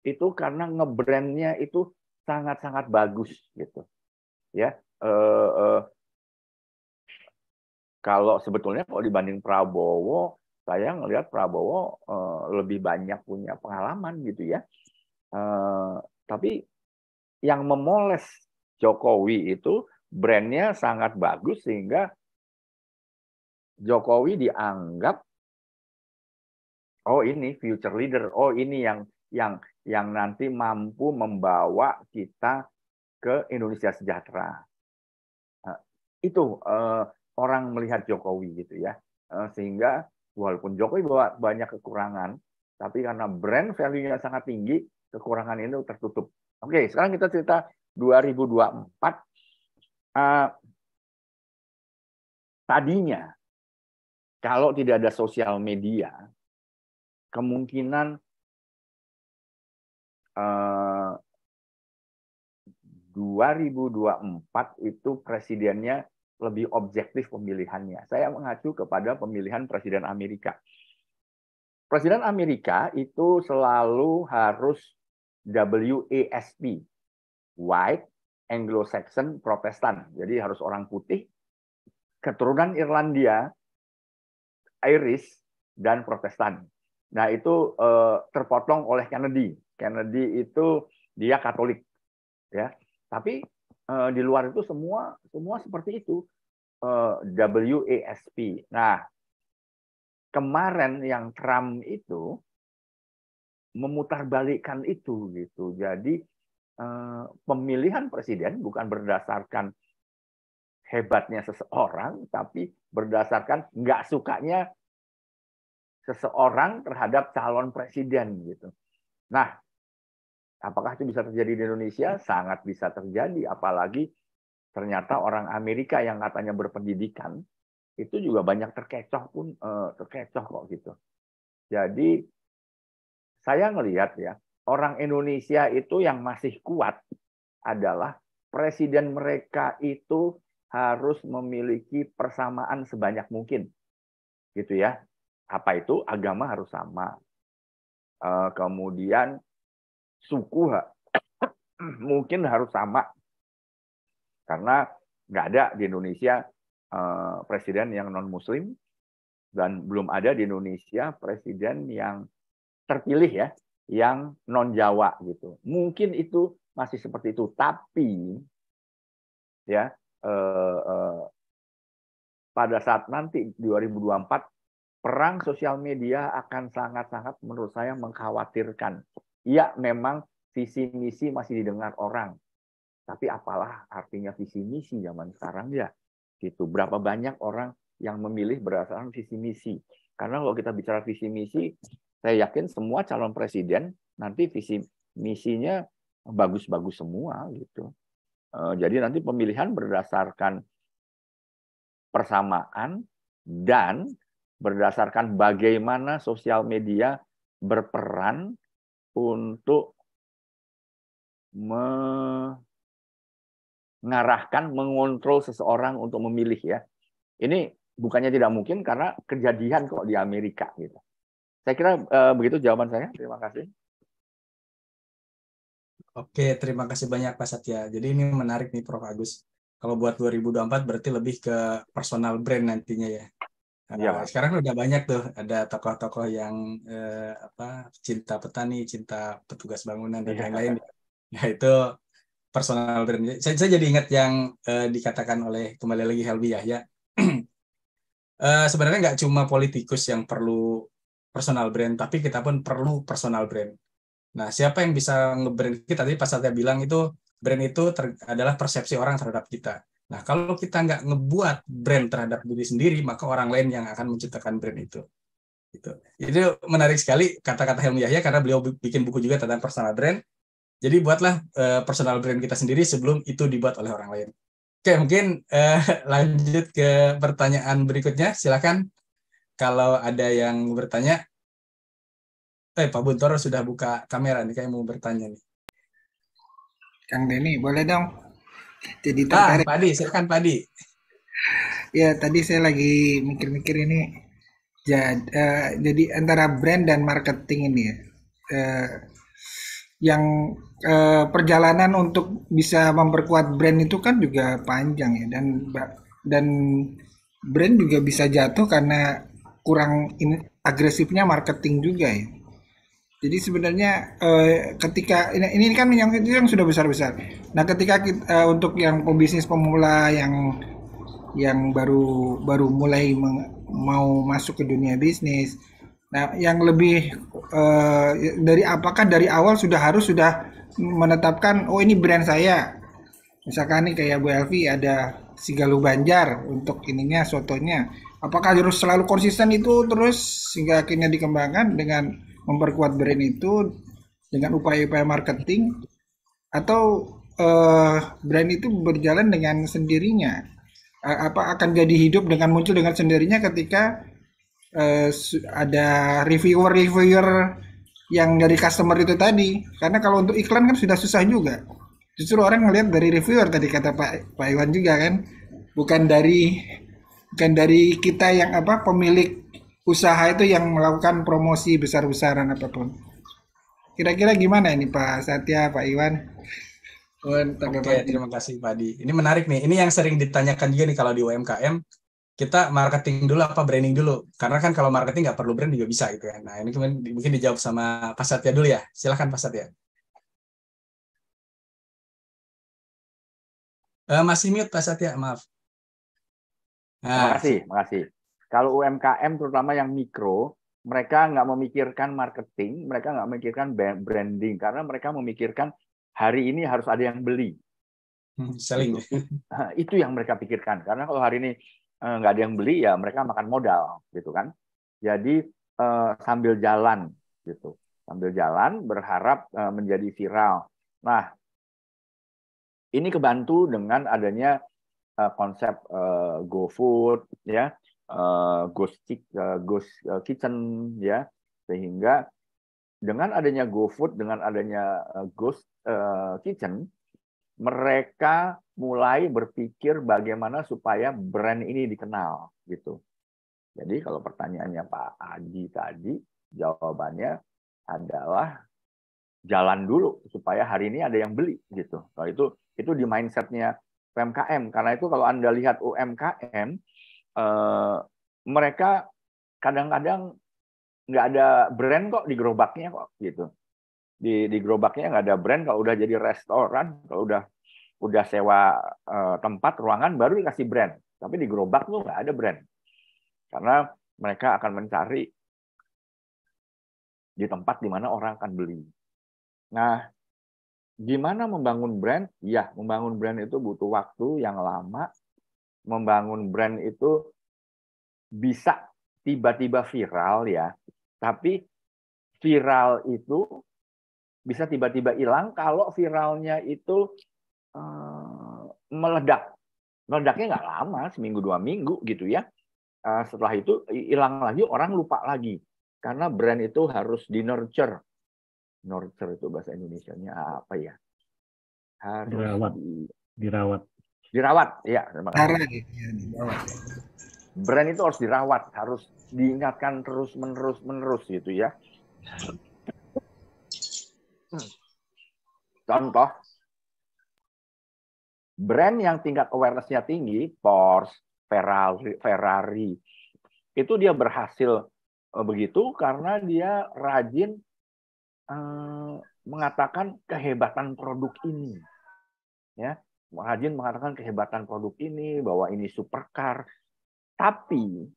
Itu karena ngebrandnya itu sangat-sangat bagus gitu ya. Kalau sebetulnya kalau dibanding Prabowo, saya ngelihat Prabowo lebih banyak punya pengalaman gitu ya. Tapi yang memoles Jokowi itu brandnya sangat bagus sehingga Jokowi dianggap oh ini future leader, oh ini yang nanti mampu membawa kita ke Indonesia sejahtera. Itu orang melihat Jokowi gitu ya. Sehingga walaupun Jokowi bawa banyak kekurangan, tapi karena brand value-nya sangat tinggi, kekurangan ini tertutup. Oke, sekarang kita cerita 2024. Tadinya kalau tidak ada sosial media, kemungkinan 2024 itu presidennya lebih objektif pemilihannya. Saya mengacu kepada pemilihan presiden Amerika. Presiden Amerika itu selalu harus WASP, White, Anglo-Saxon, Protestan. Jadi harus orang putih, keturunan Irlandia, Irish, dan Protestan. Nah itu terpotong oleh Kennedy. Kennedy itu dia Katolik, ya. Tapi di luar itu semua seperti itu, WASP. Nah kemarin yang Trump itu memutarbalikkan itu gitu. Jadi pemilihan presiden bukan berdasarkan hebatnya seseorang, tapi berdasarkan nggak sukanya seseorang terhadap calon presiden gitu. Nah, apakah itu bisa terjadi di Indonesia? Sangat bisa terjadi, apalagi ternyata orang Amerika yang katanya berpendidikan itu juga banyak terkecoh kok gitu. Jadi saya ngelihat ya, orang Indonesia itu yang masih kuat adalah presiden mereka itu harus memiliki persamaan sebanyak mungkin. Gitu ya. Apa itu? Agama harus sama. Kemudian suku mungkin harus sama. Karena nggak ada di Indonesia presiden yang non-Muslim, dan belum ada di Indonesia presiden yang terpilih ya, yang non-Jawa gitu. Mungkin itu masih seperti itu, tapi ya pada saat nanti 2024 perang sosial media akan sangat-sangat menurut saya mengkhawatirkan. Iya, memang visi misi masih didengar orang. Tapi apalah artinya visi misi zaman sekarang ya? Gitu. Berapa banyak orang yang memilih berdasarkan visi misi? Karena kalau kita bicara visi misi, saya yakin semua calon presiden nanti visi misinya bagus-bagus semua gitu. Jadi nanti pemilihan berdasarkan persamaan dan berdasarkan bagaimana sosial media berperan untuk mengarahkan, mengontrol seseorang untuk memilih ya. Ini bukannya tidak mungkin karena kejadian kok di Amerika gitu. Saya kira begitu jawaban saya. Terima kasih. Oke, terima kasih banyak Pak Satya. Jadi ini menarik nih Prof. Agus. Kalau buat 2024 berarti lebih ke personal brand nantinya ya. Sekarang udah banyak tuh, ada tokoh-tokoh yang cinta petani, cinta petugas bangunan dan lain-lain. Nah itu personal brand. Saya jadi ingat yang dikatakan oleh kembali lagi Helby Yahya. Sebenarnya nggak cuma politikus yang perlu personal brand, tapi kita pun perlu personal brand. Nah, siapa yang bisa nge-brand kita? Tadi Pak Satya bilang itu brand itu adalah persepsi orang terhadap kita. Nah, kalau kita nggak ngebuat brand terhadap diri sendiri, maka orang lain yang akan menciptakan brand itu. Gitu. Itu menarik sekali kata-kata Helmy Yahya karena beliau bikin buku juga tentang personal brand. Jadi buatlah personal brand kita sendiri sebelum itu dibuat oleh orang lain. Oke, mungkin lanjut ke pertanyaan berikutnya. Silakan kalau ada yang bertanya. Pak Buntoro sudah buka kamera nih, kayak mau bertanya nih. Kang Denny, boleh dong? Jadi tertarik. Pak Adi, silakan Pak Adi. Ya, tadi saya lagi mikir-mikir ini. Jadi antara brand dan marketing ini ya. Yang perjalanan untuk bisa memperkuat brand itu kan juga panjang ya, dan brand juga bisa jatuh karena kurang agresifnya marketing juga ya. Jadi sebenarnya ketika ini kan yang sudah besar-besar. Nah, ketika kita, untuk yang pebisnis pemula yang baru mulai mau masuk ke dunia bisnis. Nah, yang lebih apakah dari awal sudah menetapkan ini brand saya. Misalkan nih kayak Bu Elvi ada si Galuh Banjar untuk ininya sotonya. Apakah harus selalu konsisten itu terus sehingga akhirnya dikembangkan dengan memperkuat brand itu dengan upaya-upaya marketing, atau brand itu berjalan dengan sendirinya? Apa akan jadi hidup dengan muncul dengan sendirinya ketika ada reviewer yang dari customer itu tadi? Karena kalau untuk iklan kan sudah susah juga. Justru orang ngelihat dari reviewer tadi kata Pak Iwan juga kan, bukan dari kita yang pemilik usaha itu yang melakukan promosi besar-besaran apapun. Kira-kira gimana ini Pak Satya, Pak Iwan? Oke, terima kasih Pak Adi. Ini menarik nih. Ini yang sering ditanyakan juga nih kalau di UMKM, kita marketing dulu apa branding dulu? Karena kan kalau marketing nggak perlu brand juga bisa gitu ya. Nah ini mungkin dijawab sama Pak Satya dulu ya. Silakan Pak Satya. Masih mute Pak Satya, maaf. Nah, terima kasih. Kalau UMKM terutama yang mikro, mereka nggak memikirkan marketing, mereka nggak memikirkan branding, karena mereka memikirkan hari ini harus ada yang beli. Selling. Itu yang mereka pikirkan. Karena kalau hari ini nggak ada yang beli, ya mereka makan modal, gitu kan. Jadi sambil jalan, gitu. Sambil jalan berharap menjadi viral. Nah, ini kebantu dengan adanya konsep GoFood, ya. Ghost Kitchen ya, sehingga dengan adanya GoFood, dengan adanya Ghost Kitchen, mereka mulai berpikir bagaimana supaya brand ini dikenal gitu. Jadi kalau pertanyaannya Pak Adi tadi, jawabannya adalah jalan dulu supaya hari ini ada yang beli gitu. Kalau itu di mindsetnya UMKM, karena itu kalau Anda lihat UMKM, mereka kadang-kadang nggak ada brand kok di gerobaknya kok gitu. Di gerobaknya nggak ada brand. Kalau udah jadi restoran, kalau udah sewa tempat ruangan baru dikasih brand. Tapi di gerobak tuh nggak ada brand. Karena mereka akan mencari di tempat di mana orang akan beli. Nah, gimana membangun brand? Ya, membangun brand itu butuh waktu yang lama. Membangun brand itu bisa tiba-tiba viral ya, tapi viral itu bisa tiba-tiba hilang kalau viralnya itu meledak. Meledaknya nggak lama, seminggu 2 minggu gitu ya. Setelah itu hilang lagi, orang lupa lagi. Karena brand itu harus di-nurture. Nurture itu bahasa Indonesianya apa ya? Harus dirawat, ya. Terima kasih. Brand itu harus dirawat, harus diingatkan terus-menerus gitu ya. Contoh, brand yang tingkat awareness-nya tinggi, Porsche, Ferrari, itu dia berhasil begitu karena dia rajin mengatakan kehebatan produk ini, ya, rajin mengatakan kehebatan produk ini bahwa ini supercar, tapi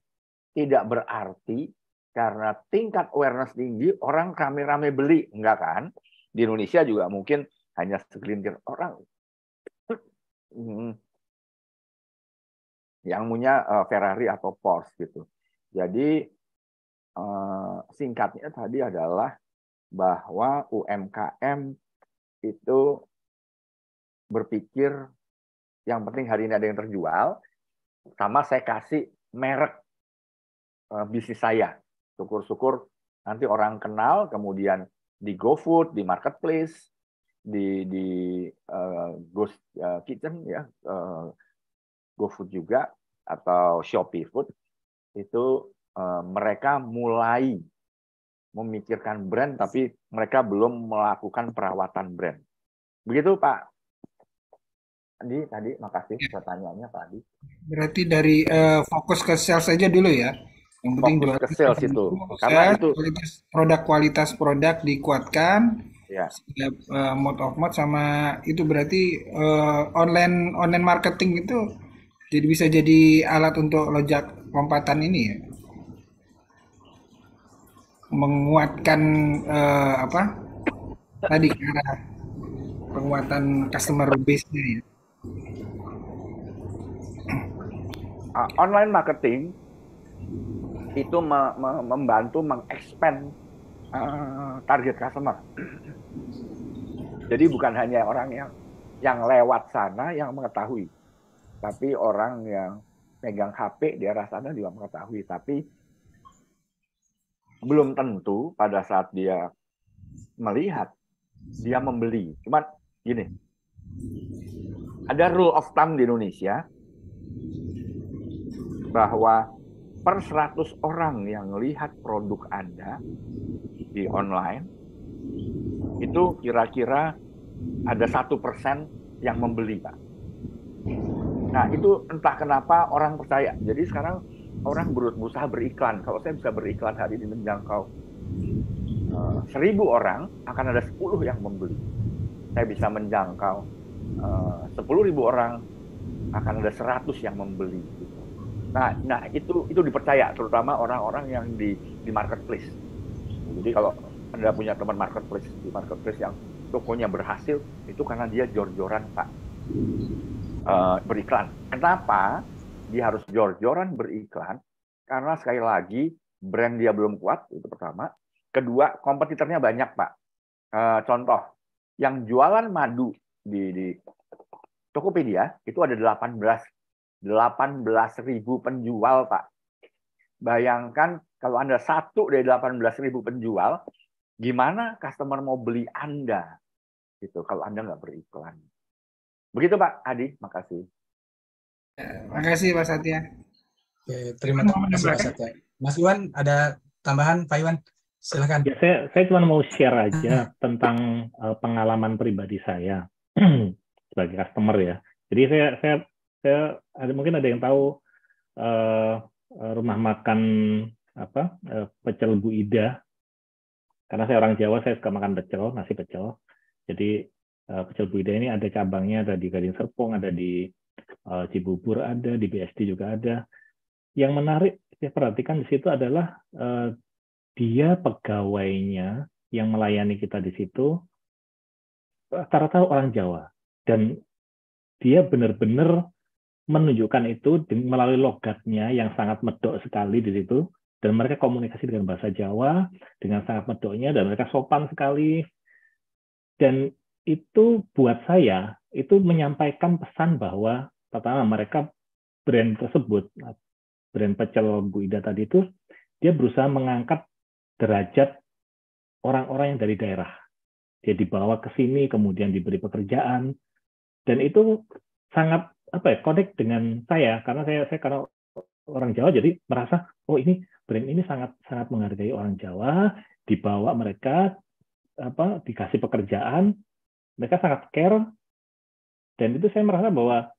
tidak berarti karena tingkat awareness tinggi orang rame-rame beli, enggak kan? Di Indonesia juga mungkin hanya segelintir orang yang punya Ferrari atau Porsche gitu. Jadi singkatnya tadi adalah bahwa UMKM itu berpikir yang penting hari ini ada yang terjual, sama saya kasih merek bisnis saya. Syukur-syukur nanti orang kenal, kemudian di GoFood, di Marketplace, di Ghost Kitchen ya, GoFood juga atau Shopee Food, itu mereka mulai memikirkan brand, tapi mereka belum melakukan perawatan brand. Begitu Pak Andi, tadi makasih pertanyaannya Pak Andi. Berarti dari fokus ke sales saja dulu ya. Yang penting fokus ke sales itu. Karena itu kualitas produk dikuatkan. Ya. Mode of mouth sama itu berarti online marketing itu jadi bisa jadi alat untuk lojak lompatan ini ya. Menguatkan tadi karena penguatan customer base-nya ya. Online marketing itu membantu mengexpand target customer. Jadi bukan hanya orang yang lewat sana yang mengetahui, tapi orang yang pegang HP di arah sana juga mengetahui, tapi belum tentu pada saat dia melihat, dia membeli. Cuman gini, ada rule of thumb di Indonesia bahwa per 100 orang yang lihat produk Anda di online, itu kira-kira ada 1% yang membeli, Pak. Nah, itu entah kenapa orang percaya. Jadi sekarang orang berusaha beriklan. Kalau saya bisa beriklan hari ini menjangkau 1.000 orang, akan ada 10 yang membeli. Saya bisa menjangkau 10.000 orang, akan ada 100 yang membeli. Nah itu dipercaya, terutama orang-orang yang di marketplace. Jadi kalau Anda punya teman marketplace di marketplace yang tokonya berhasil, itu karena dia jor-joran Pak beriklan. Kenapa dia harus jor-joran beriklan? Karena sekali lagi brand dia belum kuat, itu pertama. Kedua, kompetitornya banyak Pak. Contoh, yang jualan madu di Tokopedia itu ada 18.000 penjual Pak. Bayangkan kalau Anda satu dari 18.000 penjual, gimana customer mau beli Anda? Gitu, kalau Anda nggak beriklan. Begitu Pak Adi, makasih. Terima kasih Pak Satya. Oke, terima kasih Pak Satya. Mas Iwan, ada tambahan Pak Iwan? Silakan. Ya, saya cuma mau share aja tentang pengalaman pribadi saya sebagai customer ya. Jadi saya mungkin ada yang tahu rumah makan pecel Bu Ida. Karena saya orang Jawa, saya suka makan pecel, nasi pecel. Jadi pecel Bu Ida ini ada cabangnya, ada di Gading Serpong, ada di Cibubur, ada di BSD juga ada. Yang menarik saya perhatikan di situ adalah dia pegawainya yang melayani kita di situ rata-rata orang Jawa, dan dia benar-benar menunjukkan itu melalui logatnya yang sangat medok sekali di situ, dan mereka komunikasi dengan bahasa Jawa dengan sangat medoknya, dan mereka sopan sekali. Dan itu buat saya itu menyampaikan pesan bahwa pertama, mereka brand tersebut, brand pecel Bu Ida tadi itu, dia berusaha mengangkat derajat orang-orang yang dari daerah. Dia dibawa ke sini, kemudian diberi pekerjaan, dan itu sangat connect dengan saya, karena saya karena orang Jawa, jadi merasa oh ini brand ini sangat sangat menghargai orang Jawa, dibawa mereka dikasih pekerjaan, mereka sangat care, dan itu saya merasa bahwa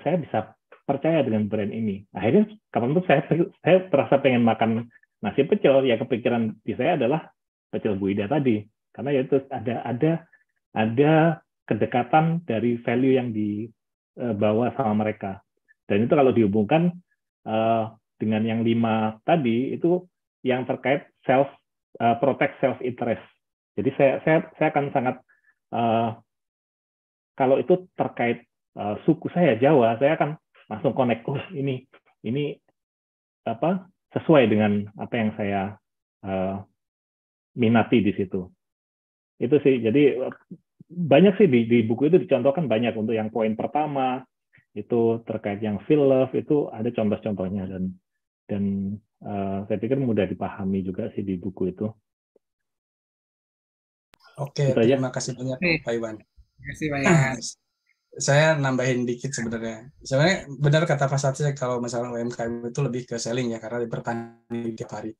saya bisa percaya dengan brand ini. Akhirnya kapan pun saya terasa pengen makan nasi pecel, ya kepikiran di saya adalah pecel Bu Ida tadi, karena ya itu ada kedekatan dari value yang dibawa sama mereka, dan itu kalau dihubungkan dengan yang 5 tadi itu yang terkait protect self interest. Jadi saya akan sangat kalau itu terkait suku saya Jawa, saya akan langsung connect, ini sesuai dengan apa yang saya minati di situ. Itu sih, jadi banyak sih di buku itu dicontohkan banyak. Untuk yang poin pertama itu terkait yang feel love, itu ada contoh-contohnya, dan saya pikir mudah dipahami juga sih di buku itu. Oke, terima kasih banyak Pak Iwan. Terima kasih banyak. Saya nambahin dikit sebenarnya. Sebenarnya benar kata Pak Satya, kalau misalnya UMKM itu lebih ke selling ya, karena bertani tiap hari.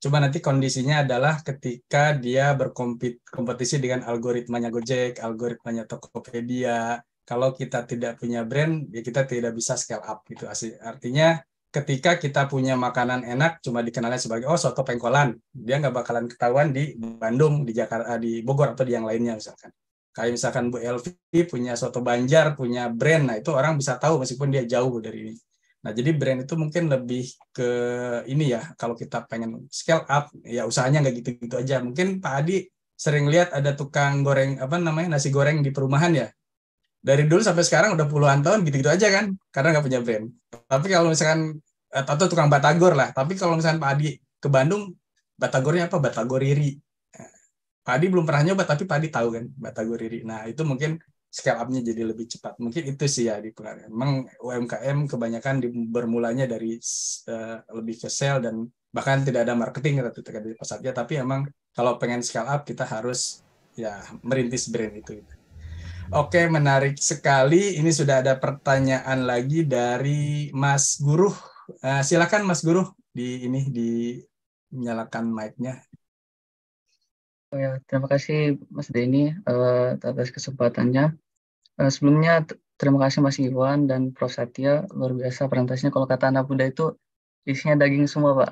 Cuma nanti kondisinya adalah ketika dia berkompetisi dengan algoritmanya Gojek, algoritmanya Tokopedia. Kalau kita tidak punya brand, ya kita tidak bisa scale up gitu. Artinya ketika kita punya makanan enak, cuma dikenalnya sebagai soto pengkolan, dia nggak bakalan ketahuan di Bandung, di Jakarta, di Bogor atau di yang lainnya misalkan. Kayak misalkan Bu Elvi punya soto Banjar, punya brand, nah itu orang bisa tahu meskipun dia jauh dari ini. Nah, jadi brand itu mungkin lebih ke ini ya, kalau kita pengen scale up, ya usahanya nggak gitu-gitu aja. Mungkin Pak Adi sering lihat ada tukang goreng, nasi goreng di perumahan ya. Dari dulu sampai sekarang udah puluhan tahun gitu-gitu aja kan, karena nggak punya brand. Tapi kalau misalkan, atau tukang batagor lah, tapi kalau misalkan Pak Adi ke Bandung, batagornya apa? Batagor Riri. Pak Adi belum pernah nyoba, tapi Pak Adi tahu kan batagor Riri. Nah, itu mungkin scale up-nya jadi lebih cepat. Mungkin itu sih ya dipengaruhi. Memang UMKM kebanyakan bermulanya dari lebih ke sell, dan bahkan tidak ada marketing ketika di pasarnya. Tapi emang kalau pengen scale up, kita harus ya merintis brand itu. Oke, menarik sekali. Ini sudah ada pertanyaan lagi dari Mas Guruh. Silakan Mas Guruh, dinyalakan mic-nya. Ya, terima kasih Mas Denny atas kesempatannya. Sebelumnya terima kasih Mas Iwan dan Prof. Satya, luar biasa presentasinya. Kalau kata anak muda itu isinya daging semua, Pak.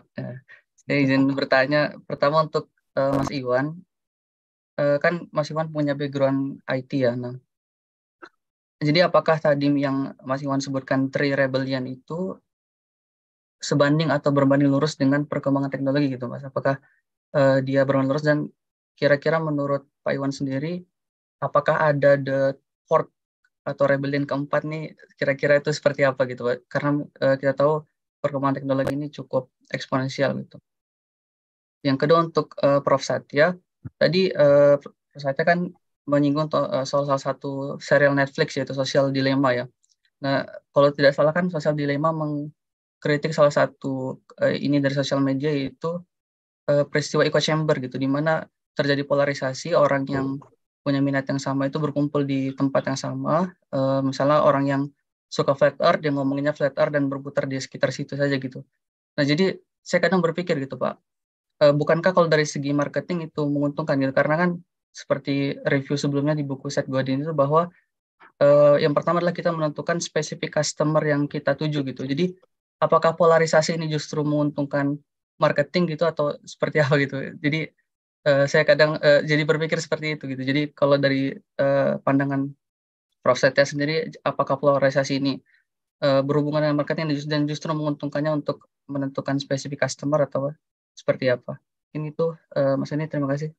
Saya izin bertanya pertama untuk Mas Iwan. Kan Mas Iwan punya background IT ya. Nah, jadi apakah tadi yang Mas Iwan sebutkan Tree Rebellion itu sebanding atau berbanding lurus dengan perkembangan teknologi gitu, Mas? Apakah dia berbanding lurus, dan kira-kira menurut Pak Iwan sendiri, apakah ada the fourth atau rebellion keempat nih, kira-kira itu seperti apa gitu, Pak? Karena kita tahu perkembangan teknologi ini cukup eksponensial gitu. Yang kedua untuk Prof. Satya, tadi Prof. Satya kan menyinggung soal salah satu serial Netflix, yaitu Social Dilemma ya. Nah, kalau tidak salah kan Social Dilemma mengkritik salah satu ini dari sosial media, yaitu peristiwa echo chamber gitu, di mana terjadi polarisasi, orang yang punya minat yang sama itu berkumpul di tempat yang sama. Misalnya orang yang suka flat earth, dia ngomonginnya flat earth dan berputar di sekitar situ saja gitu. Nah, jadi saya kadang berpikir gitu, Pak, bukankah kalau dari segi marketing itu menguntungkan gitu, karena kan seperti review sebelumnya di buku Seth Godin itu, bahwa yang pertama adalah kita menentukan spesifik customer yang kita tuju gitu. Jadi apakah polarisasi ini justru menguntungkan marketing gitu, atau seperti apa gitu. Jadi saya kadang jadi berpikir seperti itu gitu. Jadi kalau dari pandangan Prof. Satya sendiri, apakah polarisasi ini berhubungan dengan marketing dan justru menguntungkannya untuk menentukan spesifik customer atau seperti apa? Ini tuh Mas Eni, terima kasih.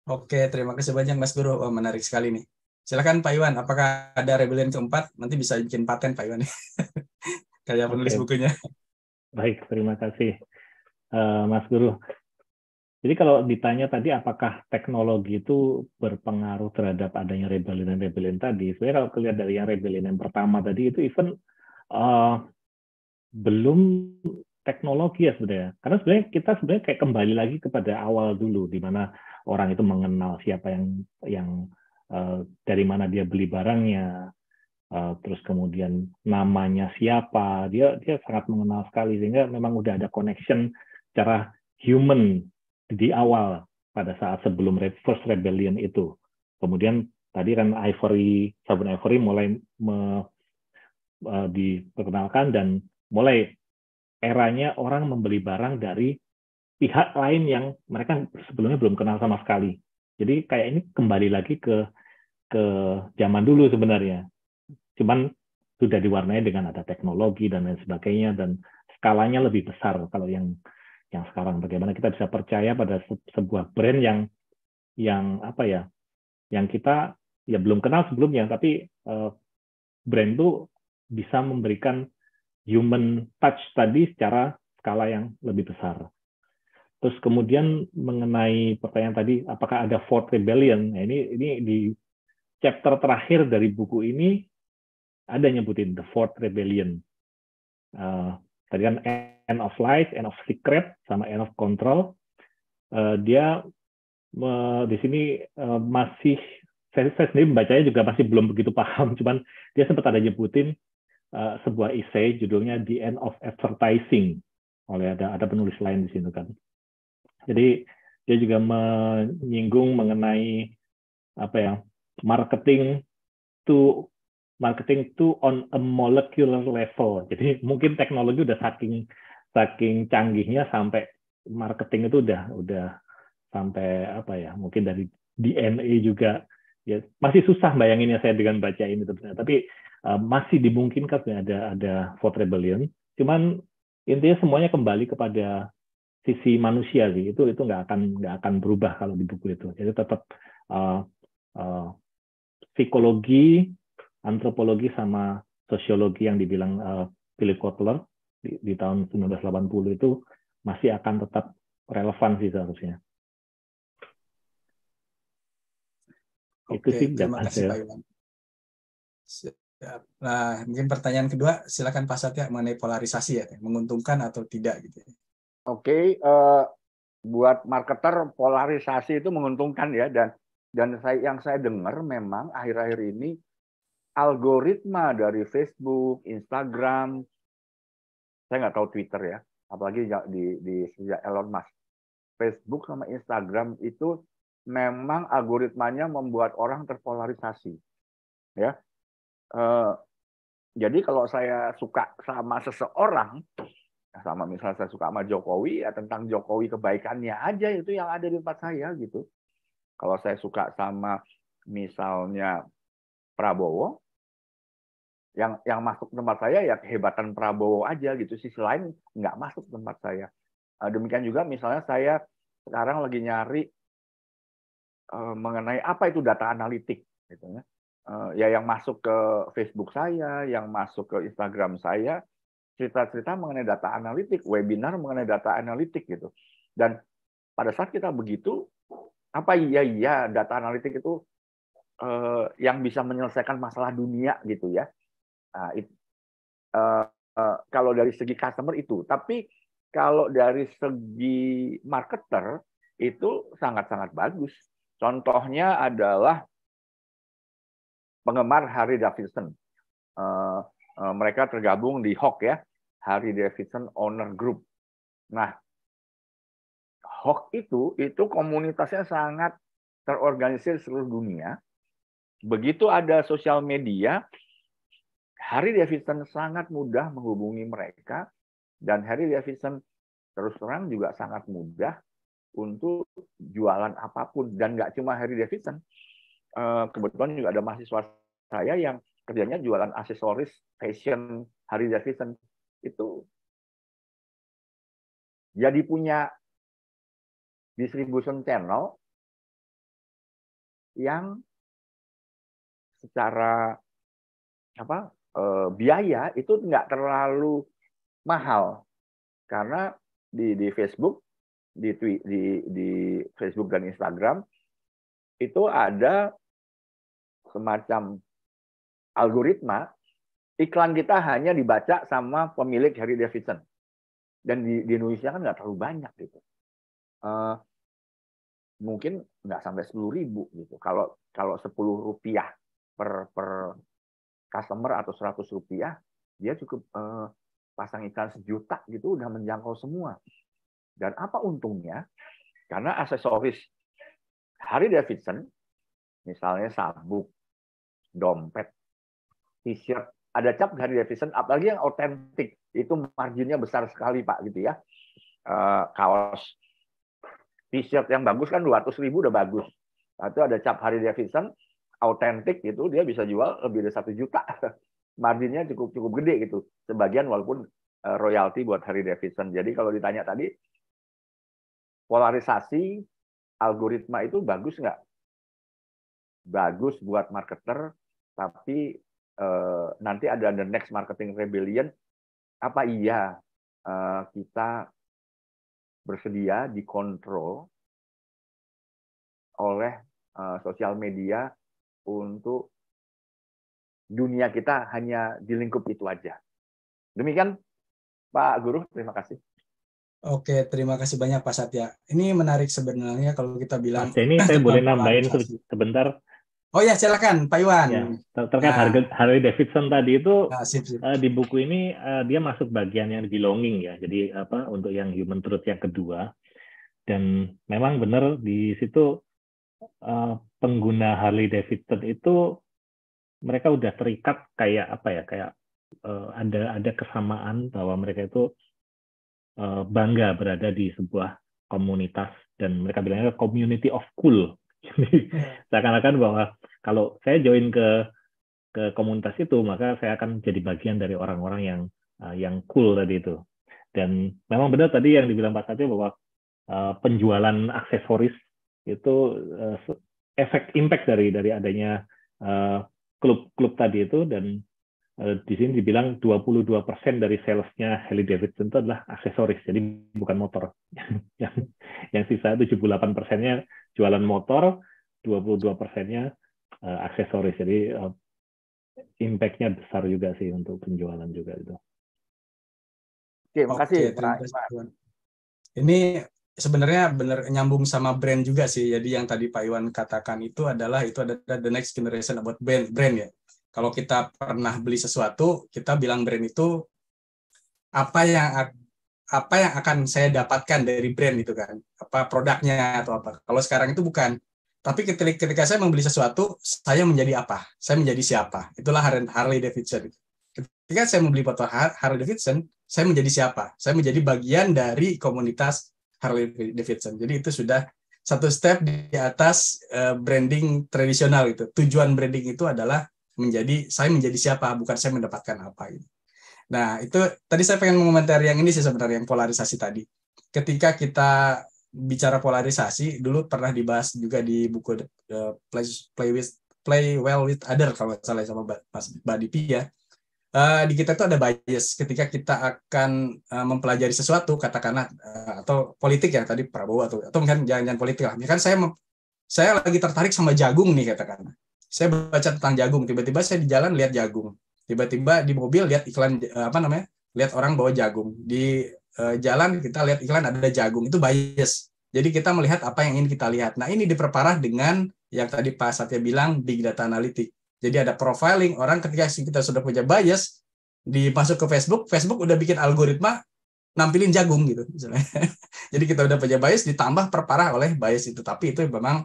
Oke, terima kasih banyak Mas Guru. Oh, menarik sekali nih. Silakan Pak Iwan, apakah ada rebellion keempat? Nanti bisa bikin paten Pak Iwan. Kayak penulis bukunya. Baik, terima kasih Mas Guru. Jadi kalau ditanya tadi apakah teknologi itu berpengaruh terhadap adanya rebellion tadi, sebenarnya kalau kelihatan dari yang rebellion yang pertama tadi itu even belum teknologi ya sebenarnya. Karena sebenarnya kita kayak kembali lagi kepada awal dulu, di mana orang itu mengenal siapa yang dari mana dia beli barangnya, terus kemudian namanya siapa, dia sangat mengenal sekali, sehingga memang udah ada connection secara human di awal pada saat sebelum first rebellion itu. Kemudian tadi kan sabun Ivory mulai diperkenalkan dan mulai eranya orang membeli barang dari pihak lain yang mereka sebelumnya belum kenal sama sekali. Jadi kayak ini kembali lagi ke zaman dulu sebenarnya. Cuman sudah diwarnai dengan ada teknologi dan lain sebagainya, dan skalanya lebih besar kalau yang sekarang. Bagaimana kita bisa percaya pada sebuah brand yang apa ya, yang kita ya belum kenal sebelumnya, tapi brand itu bisa memberikan human touch tadi secara skala yang lebih besar. Terus kemudian mengenai pertanyaan tadi, apakah ada Fourth Rebellion? Nah, ini di chapter terakhir dari buku ini ada nyebutin the Fourth Rebellion. Tadi kan End of Life, End of Secret, sama End of Control. Dia di sini masih, saya sendiri membacanya juga masih belum begitu paham, cuman dia sempat ada nyebutin sebuah essay judulnya The End of Advertising, oleh ada penulis lain di sini kan. Jadi dia juga menyinggung mengenai apa ya, marketing to on a molecular level. Jadi mungkin teknologi udah saking canggihnya sampai marketing itu udah sampai apa ya, mungkin dari DNA juga ya, masih susah bayanginnya saya dengan baca ini tentunya. Tapi masih dimungkinkan ada Fourth Rebellion. Cuman intinya semuanya kembali kepada sisi manusia sih. Itu nggak akan berubah kalau di buku itu. Jadi tetap psikologi, antropologi sama sosiologi yang dibilang Philip Kotler di tahun 1980 itu masih akan tetap relevan sih seharusnya. Oke, terima kasih Pak Iwan. Nah, mungkin pertanyaan kedua, silakan Pak Satya mengenai polarisasi ya, menguntungkan atau tidak gitu. Oke, buat marketer polarisasi itu menguntungkan ya, dan yang saya dengar memang akhir-akhir ini algoritma dari Facebook, Instagram, saya nggak tahu Twitter ya, apalagi di sejak Elon Musk, Facebook sama Instagram itu memang algoritmanya membuat orang terpolarisasi, ya. Jadi kalau saya suka sama seseorang, sama misalnya saya suka sama Jokowi, ya tentang Jokowi kebaikannya aja itu yang ada di tempat saya gitu. Kalau saya suka sama misalnya Prabowo, yang masuk tempat saya ya kehebatan Prabowo aja gitu. Sisi lain nggak masuk tempat saya. Demikian juga misalnya saya sekarang lagi nyari mengenai apa itu data analitik, gitu ya. Ya yang masuk ke Facebook saya, yang masuk ke Instagram saya, cerita-cerita mengenai data analitik, webinar mengenai data analitik gitu. Dan pada saat kita begitu, apa iya data analitik itu yang bisa menyelesaikan masalah dunia gitu ya. Nah, kalau dari segi customer itu, tapi kalau dari segi marketer itu sangat-sangat bagus. Contohnya adalah penggemar Harley Davidson. Mereka tergabung di HOK ya, Harley Davidson Owner Group. Nah, HOK itu komunitasnya sangat terorganisir seluruh dunia. Begitu ada sosial media, Harley Davidson sangat mudah menghubungi mereka, dan Harley Davidson terus terang juga sangat mudah untuk jualan apapun. Dan nggak cuma Harley Davidson, kebetulan juga ada mahasiswa saya yang kerjanya jualan aksesoris fashion Harley Davidson itu jadi punya distribution channel yang secara biaya itu nggak terlalu mahal, karena di Facebook, di Facebook dan Instagram itu ada semacam algoritma, iklan kita hanya dibaca sama pemilik Harley Davidson, dan di Indonesia kan nggak terlalu banyak gitu. Mungkin nggak sampai 10.000 gitu. Kalau Rp10 per customer atau Rp100, dia cukup pasang iklan 1 juta gitu udah menjangkau semua. Dan apa untungnya? Karena aksesoris Harley Davidson, misalnya sabuk, dompet, t-shirt, ada cap Harley Davidson, apalagi yang otentik, itu marginnya besar sekali Pak gitu ya. Kaos t-shirt yang bagus kan 200.000 udah bagus. Itu ada cap Harley Davidson autentik gitu, dia bisa jual lebih dari 1 juta. Marginnya cukup gede gitu. Sebagian walaupun royalti buat Harley Davidson. Jadi kalau ditanya tadi, polarisasi algoritma itu bagus nggak? Bagus buat marketer, tapi nanti ada the next marketing rebellion. Apa iya kita bersedia dikontrol oleh sosial media untuk dunia kita hanya di lingkup itu aja? Demikian Pak Guru, terima kasih. Oke, terima kasih banyak Pak Satya. Ini menarik sebenarnya kalau kita bilang. Mas Denny, saya boleh nambahin sebentar. Oh ya, silakan Pak Iwan. Ya, terkait Harley Davidson tadi itu, sip. Di buku ini dia masuk bagian yang belonging ya. Jadi untuk yang human truth yang kedua. Dan memang benar di situ pengguna Harley Davidson itu mereka udah terikat kayak ada kesamaan bahwa mereka itu bangga berada di sebuah komunitas, dan mereka bilangnya community of cool. Seakan-akan bahwa kalau saya join ke komunitas itu, maka saya akan jadi bagian dari orang-orang yang cool tadi itu. Dan memang benar tadi yang dibilang Pak Satya bahwa penjualan aksesoris itu impact dari adanya klub tadi itu, dan di sini dibilang 22% dari salesnya Harley Davidson itu adalah aksesoris, jadi bukan motor. yang sisa 78%-nya jualan motor, 22%-nya aksesoris. Jadi impact-nya besar juga sih untuk penjualan juga itu. Oke, makasih. Terima kasih. Ini sebenarnya benar nyambung sama brand juga sih. Jadi yang tadi Pak Iwan katakan itu adalah the next generation about brand ya. Kalau kita pernah beli sesuatu, kita bilang brand itu apa yang akan saya dapatkan dari brand itu kan, apa produknya atau apa. Kalau sekarang itu bukan. Tapi ketika saya membeli sesuatu, saya menjadi apa? Saya menjadi siapa? Itulah Harley Davidson. Ketika saya membeli motor Harley Davidson, saya menjadi siapa? Saya menjadi bagian dari komunitas Harley Davidson. Jadi itu sudah satu step di atas branding tradisional itu. Tujuan branding itu adalah saya menjadi siapa, bukan saya mendapatkan apa gitu. Nah, itu tadi saya pengen mengomentari yang ini sih sebenarnya, yang polarisasi tadi. Ketika kita bicara polarisasi, dulu pernah dibahas juga di buku Play Well with Other kalau nggak salah sama Mas Badipi ya. Di kita itu ada bias ketika kita akan mempelajari sesuatu, katakanlah atau politik ya tadi Prabowo atau mungkin jangan politik lah. Misalkan saya lagi tertarik sama jagung nih katakanlah. Saya baca tentang jagung, tiba-tiba saya di jalan lihat jagung, tiba-tiba di mobil lihat iklan lihat orang bawa jagung, di jalan kita lihat iklan ada jagung, itu bias. Jadi kita melihat apa yang ingin kita lihat. Nah ini diperparah dengan yang tadi Pak Satya bilang big data analytic. Jadi ada profiling orang, ketika kita sudah punya bias, dimasuk ke Facebook udah bikin algoritma nampilin jagung gitu misalnya. Jadi kita udah punya bias ditambah perparah oleh bias itu. Tapi itu memang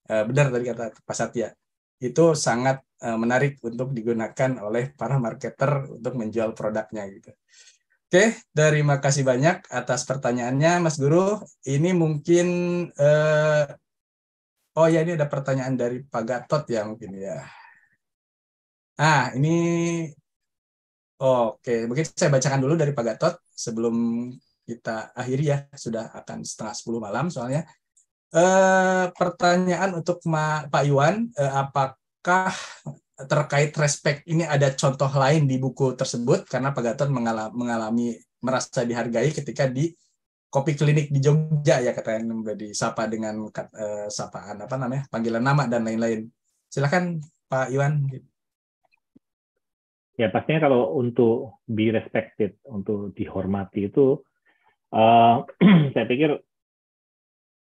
benar tadi kata Pak Satya. Itu sangat menarik untuk digunakan oleh para marketer untuk menjual produknya gitu. Oke, terima kasih banyak atas pertanyaannya Mas Guru. Ini mungkin oh ya, ini ada pertanyaan dari Pak Gatot ya mungkin ya. Ini Oke, mungkin saya bacakan dulu dari Pak Gatot sebelum kita akhiri ya, sudah akan 9:30 malam soalnya. Pertanyaan untuk Pak Iwan, apakah terkait respect ini ada contoh lain di buku tersebut? Karena Pak Gatot mengalami merasa dihargai ketika di Kopi Klinik di Jogja ya, katanya disapa dengan sapaan apa namanya, panggilan nama dan lain-lain. Silakan Pak Iwan. Ya pastinya kalau untuk be respected, untuk dihormati itu, saya pikir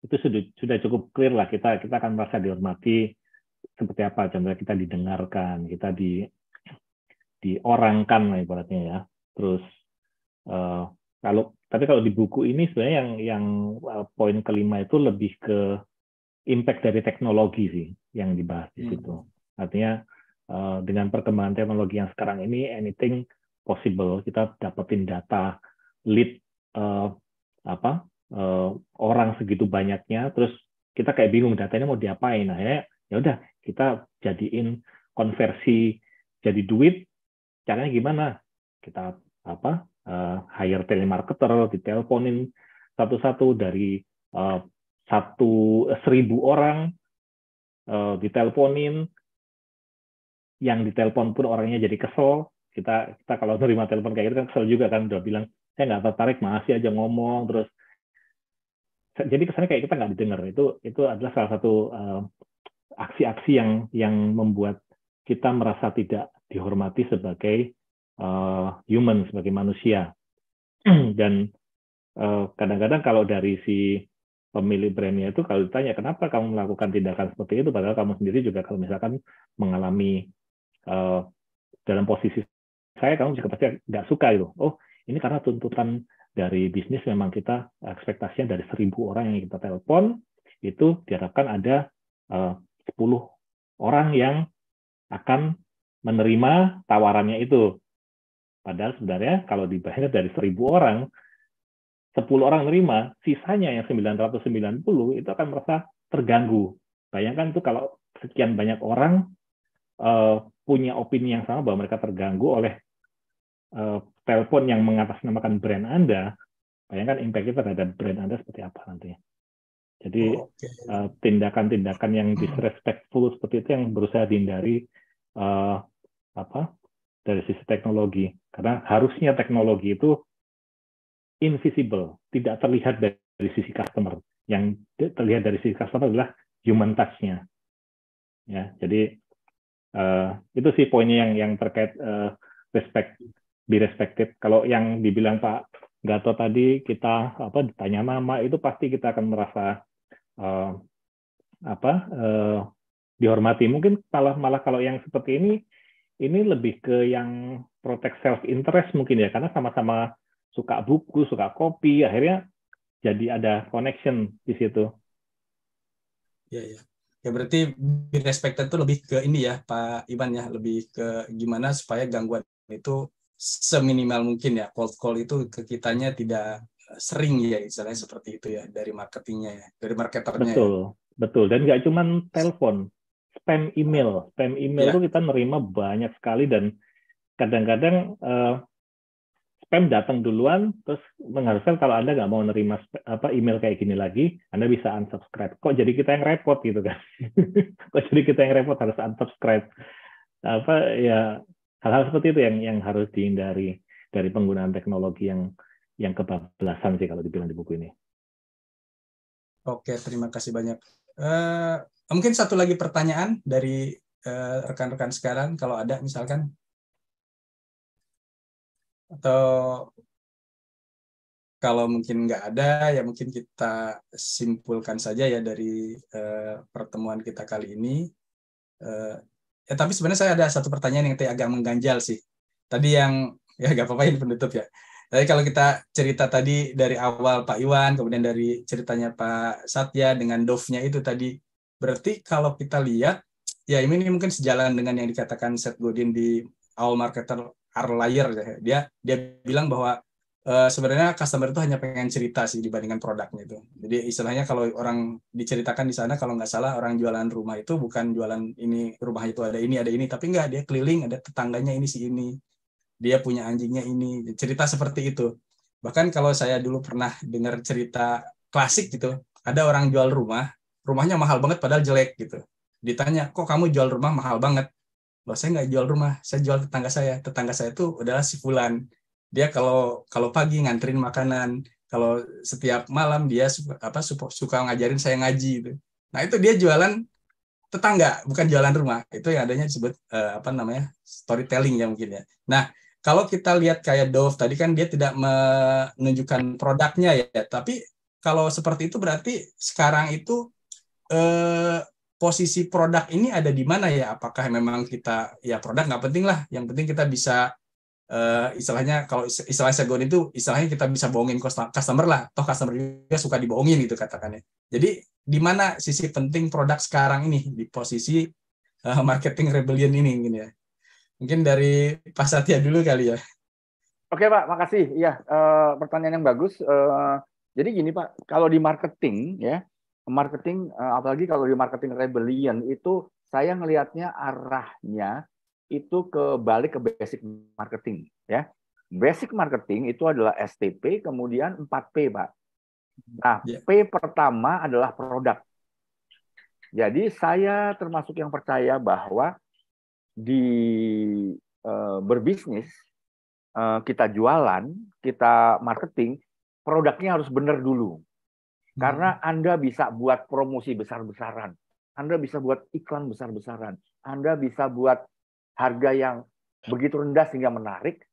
itu sudah cukup clear lah, kita akan merasa dihormati seperti apa, contohnya kita didengarkan, kita diorangkan lah ibaratnya ya. Terus tapi kalau di buku ini sebenarnya yang poin kelima itu lebih ke impact dari teknologi sih yang dibahas di situ. Artinya dengan perkembangan teknologi yang sekarang ini, anything possible. Kita dapetin data lead orang segitu banyaknya, terus kita kayak bingung datanya mau diapain. Akhirnya ya udah kita jadiin konversi jadi duit. Caranya gimana? Kita hire telemarketer, diteleponin satu-satu dari 1.000 orang, diteleponin. Yang ditelepon pun orangnya jadi kesel. Kita kalau nerima telepon kayak gitu kan kesel juga kan, udah bilang saya nggak tertarik, masih aja ngomong terus. Jadi kesannya kayak kita nggak didengar. Itu adalah salah satu aksi-aksi yang membuat kita merasa tidak dihormati sebagai human, sebagai manusia. Dan kadang-kadang kalau dari si pemilik brandnya itu, kalau ditanya kenapa kamu melakukan tindakan seperti itu, padahal kamu sendiri juga kalau misalkan mengalami dalam posisi saya, kamu juga pasti nggak suka itu. Oh, ini karena tuntutan dari bisnis, memang kita ekspektasinya dari 1.000 orang yang kita telepon, itu diharapkan ada 10 orang yang akan menerima tawarannya itu. Padahal sebenarnya kalau dibayar dari 1.000 orang, 10 orang nerima, sisanya yang 990 itu akan merasa terganggu. Bayangkan tuh kalau sekian banyak orang punya opini yang sama bahwa mereka terganggu oleh telepon yang mengatasnamakan brand Anda, bayangkan impact-nya terhadap brand Anda seperti apa nantinya. Jadi tindakan-tindakan yang disrespectful seperti itu yang berusaha dihindari dari sisi teknologi. Karena harusnya teknologi itu invisible, tidak terlihat dari sisi customer. Yang terlihat dari sisi customer adalah human touch-nya. Ya, jadi itu sih poinnya yang terkait be respected. Kalau yang dibilang Pak Gatot tadi, kita ditanya nama, itu pasti kita akan merasa dihormati. Mungkin malah kalau yang seperti ini lebih ke yang protect self interest mungkin ya, karena sama-sama suka buku, suka kopi, akhirnya jadi ada connection di situ. Iya. Ya berarti be respected itu lebih ke ini ya Pak Iwan ya, lebih ke gimana supaya gangguan itu seminimal mungkin ya, cold call itu ke kitanya tidak sering ya, istilahnya seperti itu ya, dari marketingnya ya, dari marketernya. Betul. Dan nggak cuma telepon, spam email itu kita nerima banyak sekali, dan kadang-kadang spam datang duluan, terus mengharuskan kalau Anda nggak mau nerima email kayak gini lagi, Anda bisa unsubscribe. Kok jadi kita yang repot gitu kan? Kok jadi kita yang repot harus unsubscribe? Ya hal-hal seperti itu yang harus dihindari dari penggunaan teknologi yang kebablasan sih kalau dibilang di buku ini. Oke, terima kasih banyak. Mungkin satu lagi pertanyaan dari rekan-rekan sekarang, kalau ada misalkan. Atau kalau mungkin nggak ada, ya mungkin kita simpulkan saja ya dari pertemuan kita kali ini. Ya tapi sebenarnya saya ada satu pertanyaan yang agak mengganjal sih. Tadi yang, ya nggak apa-apa ini penutup ya. Jadi kalau kita cerita tadi dari awal Pak Iwan, kemudian dari ceritanya Pak Satya dengan Dove-nya itu tadi, berarti kalau kita lihat, ya ini mungkin sejalan dengan yang dikatakan Seth Godin di All Marketer Are Liar. Dia bilang bahwa sebenarnya customer itu hanya pengen cerita sih dibandingkan produknya itu. Jadi istilahnya kalau orang diceritakan di sana, kalau nggak salah orang jualan rumah itu bukan jualan ini, rumah itu ada ini, tapi nggak, dia keliling, ada tetangganya ini si ini. dia punya anjingnya ini, cerita seperti itu. Bahkan kalau saya dulu pernah dengar cerita klasik gitu, ada orang jual rumahnya mahal banget padahal jelek gitu. Ditanya, kok kamu jual rumah mahal banget? Loh, saya nggak jual rumah, saya jual tetangga saya. Tetangga saya itu adalah si Fulan. Dia kalau pagi nganterin makanan, kalau setiap malam dia suka ngajarin saya ngaji gitu. Nah, itu dia jualan tetangga, bukan jualan rumah. Itu yang adanya disebut storytelling ya mungkin ya. Nah, kalau kita lihat kayak Dove tadi kan dia tidak menunjukkan produknya ya, tapi kalau seperti itu berarti sekarang itu posisi produk ini ada di mana ya? Apakah memang kita ya produk nggak penting lah, yang penting kita bisa istilahnya kalau istilah Segon itu istilahnya kita bisa bohongin customer lah, toh customer juga suka dibohongin gitu katakannya. Jadi di mana sisi penting produk sekarang ini di posisi marketing rebellion ini mungkin ya? Mungkin dari Pak Satya dulu kali ya. Oke Pak, makasih. Iya, pertanyaan yang bagus. Jadi gini Pak, kalau di marketing ya, apalagi kalau di marketing rebellion itu saya ngelihatnya arahnya itu balik ke basic marketing ya. Basic marketing itu adalah STP, kemudian 4P Pak. Nah, P pertama adalah produk. Jadi saya termasuk yang percaya bahwa di berbisnis, kita jualan, kita marketing, produknya harus benar dulu. Karena Anda bisa buat promosi besar-besaran, Anda bisa buat iklan besar-besaran, Anda bisa buat harga yang begitu rendah sehingga menarik,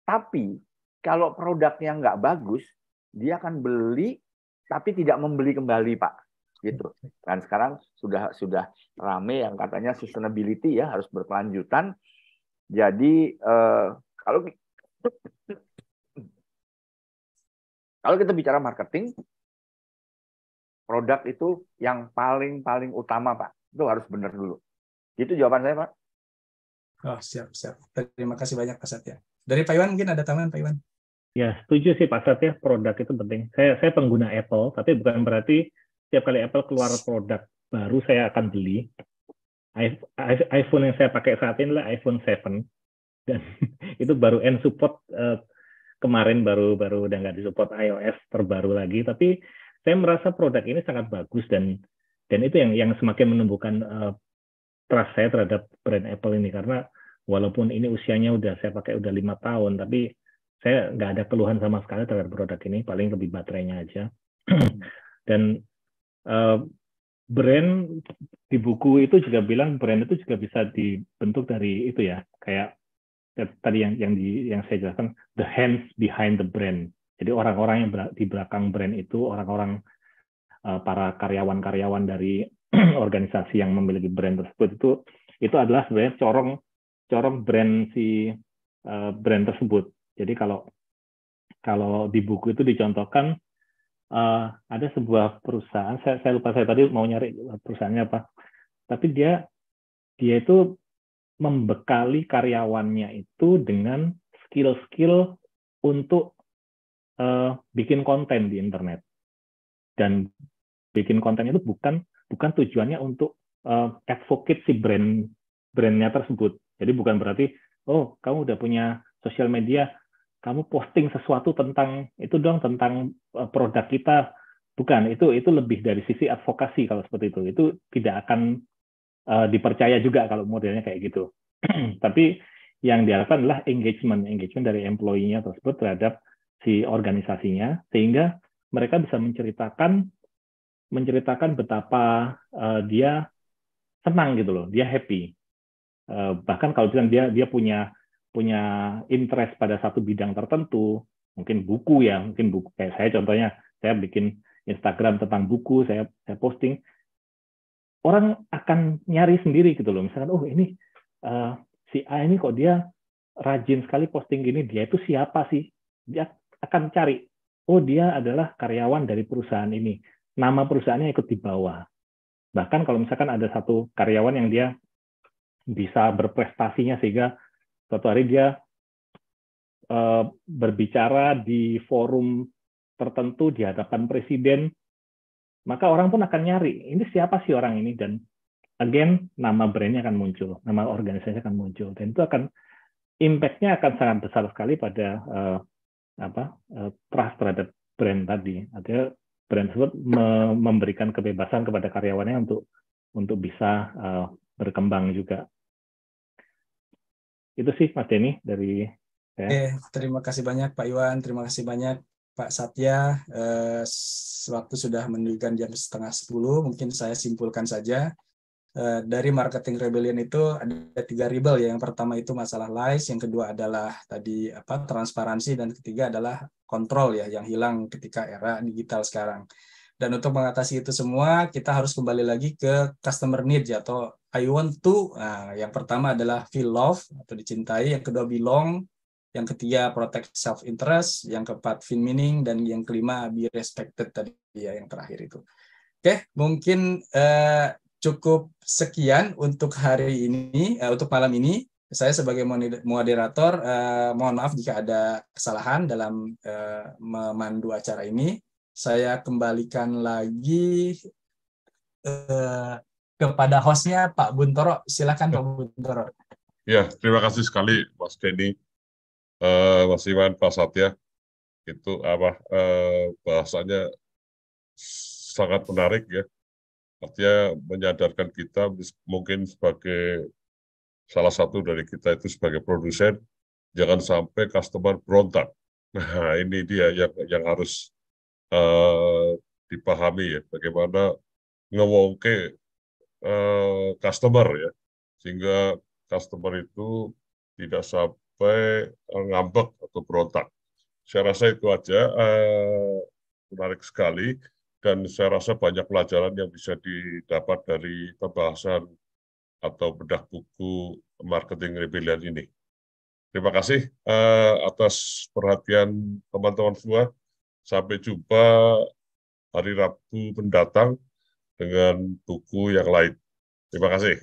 tapi kalau produknya nggak bagus, dia akan beli, tapi tidak membeli kembali, Pak. Gitu. Dan sekarang sudah rame yang katanya sustainability ya harus berkelanjutan. Jadi kalau kita bicara marketing, produk itu yang paling utama Pak. Itu harus benar dulu. Itu jawaban saya Pak. Oh siap. Terima kasih banyak Pak Satya. Dari Pak Iwan mungkin ada tambahan Pak Iwan? Ya setuju sih Pak Satya, produk itu penting. Saya pengguna Apple, tapi bukan berarti setiap kali Apple keluar produk baru saya akan beli. iPhone yang saya pakai saat ini adalah iPhone 7 dan itu baru end support kemarin baru udah nggak disupport iOS terbaru lagi. Tapi saya merasa produk ini sangat bagus dan itu yang semakin menumbuhkan trust saya terhadap brand Apple ini, karena walaupun ini usianya saya pakai udah 5 tahun, tapi saya nggak ada keluhan sama sekali terhadap produk ini, paling lebih baterainya aja. Dan brand di buku itu juga bilang brand itu juga bisa dibentuk dari itu ya, kayak tadi yang saya jelaskan, the hands behind the brand. Jadi orang-orang yang di belakang brand itu, orang-orang para karyawan-karyawan dari organisasi yang memiliki brand tersebut itu adalah sebenarnya corong brand brand tersebut. Jadi kalau di buku itu dicontohkan ada sebuah perusahaan, saya lupa, saya tadi mau nyari perusahaannya apa, tapi dia itu membekali karyawannya itu dengan skill-skill untuk bikin konten di internet. Dan bikin konten itu bukan tujuannya untuk advocate si brandnya tersebut. Jadi bukan berarti, oh kamu udah punya sosial media, kamu posting sesuatu tentang produk kita. Bukan, itu lebih dari sisi advokasi kalau seperti itu. Itu tidak akan dipercaya juga kalau modelnya kayak gitu. Tapi yang diharapkan adalah engagement dari employee-nya tersebut terhadap si organisasinya, sehingga mereka bisa menceritakan betapa dia senang gitu loh, dia happy. Bahkan kalau dia punya interest pada satu bidang tertentu, mungkin buku kayak saya contohnya, saya bikin Instagram tentang buku, saya posting, orang akan nyari sendiri gitu loh. Misalkan, oh ini si A ini kok dia rajin sekali posting gini, dia itu siapa sih? Dia akan cari, oh dia adalah karyawan dari perusahaan ini, nama perusahaannya ikut di bawah. Bahkan kalau misalkan ada satu karyawan yang dia bisa berprestasinya sehingga suatu hari dia berbicara di forum tertentu di hadapan presiden, maka orang pun akan nyari, ini siapa sih orang ini? Dan again, nama brandnya akan muncul, nama organisasinya akan muncul, dan itu akan impact-nya akan sangat besar sekali pada trust terhadap brand tadi. Artinya brand tersebut memberikan kebebasan kepada karyawannya untuk bisa berkembang juga. Itu sih Mas Denny dari saya. Terima kasih banyak Pak Iwan, terima kasih banyak Pak Satya. Waktu sudah menunjukkan jam 9:30, mungkin saya simpulkan saja. Dari marketing rebellion itu ada 3 rebel ya. Yang pertama itu masalah lies, yang kedua adalah tadi transparansi, dan ketiga adalah kontrol ya, yang hilang ketika era digital sekarang. Dan untuk mengatasi itu semua, kita harus kembali lagi ke customer needs ya, atau I want to. Nah, yang pertama adalah feel love atau dicintai, yang kedua belong, yang ketiga protect self interest, yang keempat feel meaning, dan yang kelima be respected tadi ya, yang terakhir itu. Oke, mungkin cukup sekian untuk hari ini, untuk malam ini. Saya sebagai moderator, mohon maaf jika ada kesalahan dalam memandu acara ini. Saya kembalikan lagi kepada hostnya Pak Buntoro. Silakan Pak Buntoro. Ya, terima kasih sekali Mas Denny, Mas Iwan, Pak Satya. Itu bahasanya sangat menarik ya. Artinya menyadarkan kita mungkin sebagai salah satu dari kita itu sebagai produsen, jangan sampai customer berontak. Nah, ini dia yang harus dipahami ya, bagaimana ngewongke customer ya, sehingga customer itu tidak sampai ngambek atau berontak. Saya rasa itu aja, menarik sekali, dan saya rasa banyak pelajaran yang bisa didapat dari pembahasan atau bedah buku Marketing Rebellion ini. Terima kasih atas perhatian teman-teman semua. Sampai jumpa hari Rabu mendatang dengan buku yang lain. Terima kasih.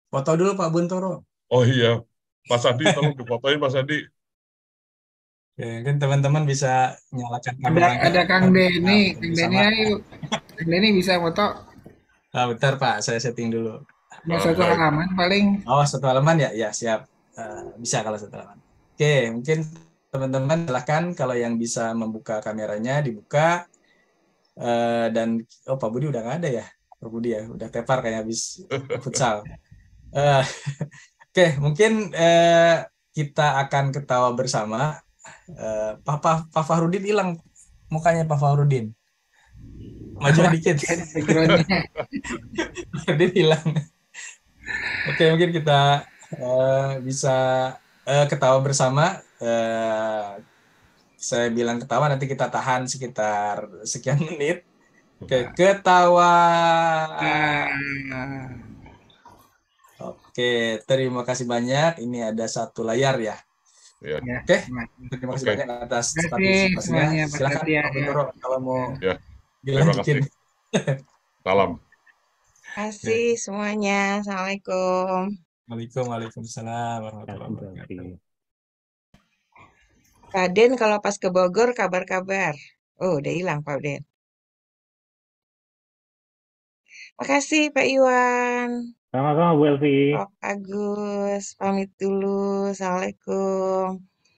Foto dulu Pak Buntoro. Oh iya, Mas Adi, tolong difotoin Mas Adi. Kan teman-teman bisa nyalakan kameranya. Ada Kang Denny, ayo. Kang Denny bisa foto. Bentar Pak, saya setting dulu. Satu halaman paling. Oh, 1 halaman ya? Ya, siap. Bisa kalau 1 halaman. Oke, mungkin teman-teman silahkan kalau yang bisa membuka kameranya dibuka. Dan Pak Budi udah nggak ada ya, Pak Budi ya udah tepar kayak habis futsal. Oke, mungkin kita akan ketawa bersama. Pak Fahrudin hilang mukanya, Pak Fahrudin maju dikit. Fahrudin hilang. Oke, mungkin kita bisa ketawa bersama. Saya bilang ketawa, nanti kita tahan sekitar sekian menit. Oke, ketawa. Oke, terima kasih banyak. Ini ada 1 layar ya. Oke, terima kasih banyak atas partisipasinya. Silakan Pak Buntoro kalau mau dilanjutin. Salam. Terima kasih semuanya. Assalamualaikum. Waalaikumsalam warahmatullahi wabarakatuh. Pak Den kalau pas ke Bogor kabar-kabar. Oh, udah hilang Pak Den. Makasih Pak Iwan. Sama-sama Bu Elvi. Prof. Agus, pamit dulu. Assalamualaikum.